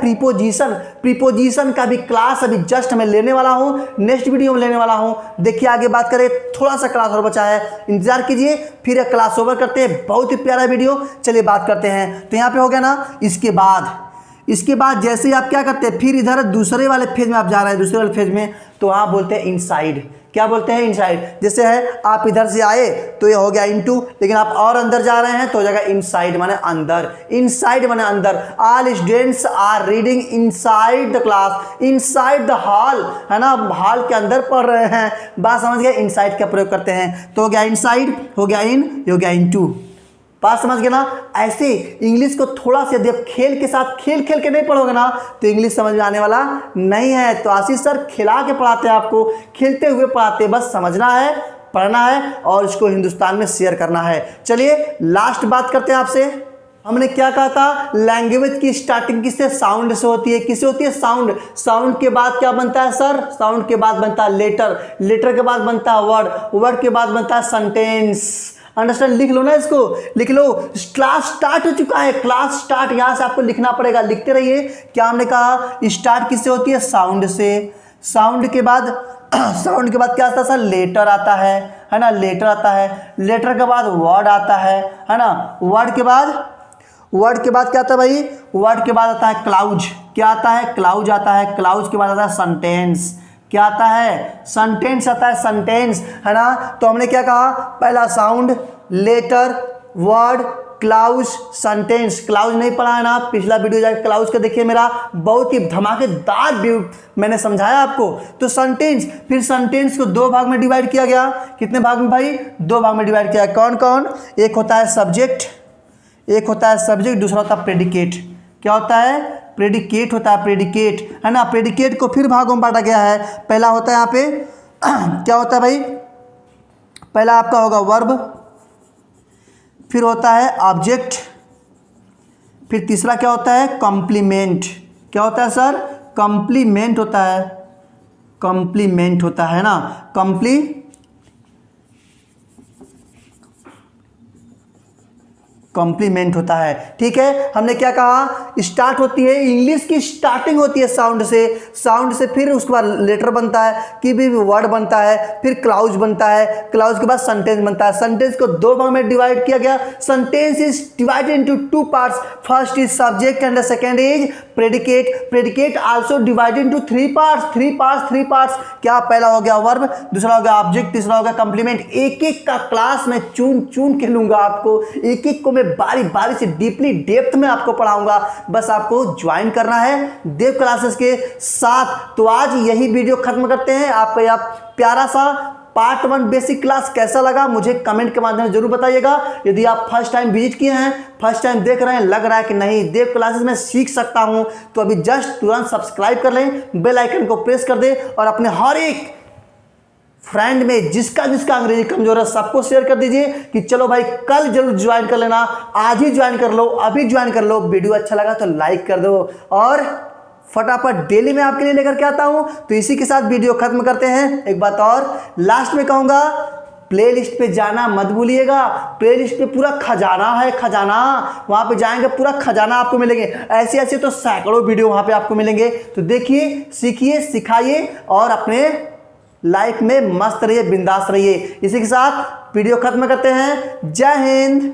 प्रीपोजिशन का भी क्लास अभी जस्ट मैं लेने वाला हूँ, नेक्स्ट वीडियो में लेने वाला हूँ। देखिए आगे बात करें, थोड़ा सा क्लास और बचा है, इंतजार कीजिए, फिर एक क्लास ओवर करते हैं। बहुत ही प्यारा वीडियो, चलिए बात करते हैं। तो यहाँ पे हो गया ना। इसके बाद जैसे ही आप क्या करते हैं, फिर इधर दूसरे वाले फेज में आप जा रहे हैं, दूसरे वाले फेज में, तो आप बोलते हैं इनसाइड। क्या बोलते हैं? इनसाइड। जैसे है आप इधर से आए तो ये हो गया इनटू, लेकिन आप और अंदर जा रहे हैं तो हो जाएगा इनसाइड, माने अंदर। इनसाइड माने अंदर। All students are reading inside the class, inside the hall, है ना, हॉल के अंदर पढ़ रहे हैं। बात समझ गए? इनसाइड का प्रयोग करते हैं। तो हो गया इनसाइड, हो गया इन, हो गया इनटू। बात समझ गए ना? ऐसे इंग्लिश को थोड़ा सा जब खेल के साथ खेल के नहीं पढ़ोगे ना तो इंग्लिश समझ में आने वाला नहीं है। तो आशीष सर खिला के पढ़ाते हैं आपको, खेलते हुए पढ़ाते हैं, बस समझना है, पढ़ना है और इसको हिंदुस्तान में शेयर करना है। चलिए लास्ट बात करते हैं आपसे। हमने क्या कहा था? लैंग्वेज की स्टार्टिंग किससे? साउंड से होती है। किससे होती है? साउंड। साउंड के बाद क्या बनता है सर? साउंड के बाद बनता है लेटर, लेटर के बाद बनता है वर्ड, वर्ड के बाद बनता है सेंटेंस। अंडरस्टैंड? लिख लो ना, इसको लिख लो। क्लास स्टार्ट हो चुका है, क्लास स्टार्ट, यहां से आपको लिखना पड़ेगा, लिखते रहिए। क्या हमने कहा? स्टार्ट किससे होती है? साउंड से। साउंड के बाद क्या आता है सर? लेटर आता है ना, लेटर आता है। लेटर के बाद वर्ड आता है ना। वर्ड के बाद क्या आता है भाई? वर्ड के बाद आता है क्लाउज। क्या आता है? क्लाउज आता है। क्लाउज के बाद आता है सेंटेंस। क्या आता है? सेंटेंस आता है, सेंटेंस, है ना। तो हमने क्या कहा? पहला sound, letter, word, clause, sentence. Clause नहीं पढ़ा है ना, पिछला वीडियो जाकर क्लाउज का देखिए, मेरा बहुत ही धमाकेदार व्यू मैंने समझाया आपको। तो सेंटेंस, फिर सेंटेंस को दो भाग में डिवाइड किया गया। कितने भाग में भाई? दो भाग में डिवाइड किया। कौन कौन? एक होता है सब्जेक्ट, दूसरा होता है प्रेडिकेट। क्या होता है? प्रेडिकेट होता है, प्रेडिकेट, है ना। प्रेडिकेट को फिर भागों में बांटा गया है। पहला होता है यहाँ पे क्या होता है भाई? पहला आपका होगा वर्ब, फिर होता है ऑब्जेक्ट, फिर तीसरा क्या होता है, कॉम्प्लीमेंट। क्या होता है सर, कॉम्प्लीमेंट होता है, कॉम्प्लीमेंट होता है ना, कॉम्प्लीमेंट होता है। ठीक है, हमने क्या कहा, स्टार्ट होती है, इंग्लिश की स्टार्टिंग होती है साउंड से फिर उसके बाद लेटर बनता है, कि भी वर्ड बनता है, फिर क्लाउज बनता है, क्लाउज के बाद सेंटेंस बनता है। सेंटेंस को दो भाग में डिवाइड किया गया। Sentence is divided into two parts, first is subject and the second is predicate. Predicate also divided into three parts. क्या, पहला हो गया वर्ब, दूसरा हो गया ऑब्जेक्ट, तीसरा हो गया कंप्लीमेंट। एक एक का क्लास में चुन के लूंगा आपको, एक एक को मैं बारी बारी से डीपली डेप्थ में आपको पढ़ाऊंगा। बस आपको ज्वाइन करना है देव क्लासेस के साथ। तो आज यही वीडियो खत्म करते हैं। आपका यह प्यारा सा पार्ट 1 बेसिक क्लास कैसा लगा मुझे कमेंट के माध्यम से जरूर बताइएगा। यदि आप फर्स्ट टाइम विजिट किए हैं, फर्स्ट टाइम देख रहे हैं, लग रहा है कि नहीं देव क्लासेस में सीख सकता हूं, तो अभी जस्ट तुरंत सब्सक्राइब कर लें, बेल आइकन को प्रेस कर दें और अपने हर एक फ्रेंड में जिसका अंग्रेजी कमजोर है सबको शेयर कर दीजिए कि चलो भाई कल जरूर ज्वाइन कर लेना, आज ही ज्वाइन कर लो, अभी ज्वाइन कर लो। वीडियो अच्छा लगा तो लाइक कर दो और फटाफट डेली मैं आपके लिए लेकर के आता हूं। तो इसी के साथ वीडियो खत्म करते हैं। एक बात और लास्ट में कहूंगा, प्लेलिस्ट पे जाना मत भूलिएगा। प्लेलिस्ट पे पूरा खजाना है, खजाना। वहां पे जाएंगे पूरा खजाना आपको मिलेंगे, ऐसे ऐसे तो सैकड़ों वीडियो वहां पे आपको मिलेंगे। तो देखिए, सीखिए, सिखाइए और अपने लाइफ में मस्त रहिए, बिंदास रहिए। इसी के साथ वीडियो खत्म करते हैं। जय हिंद।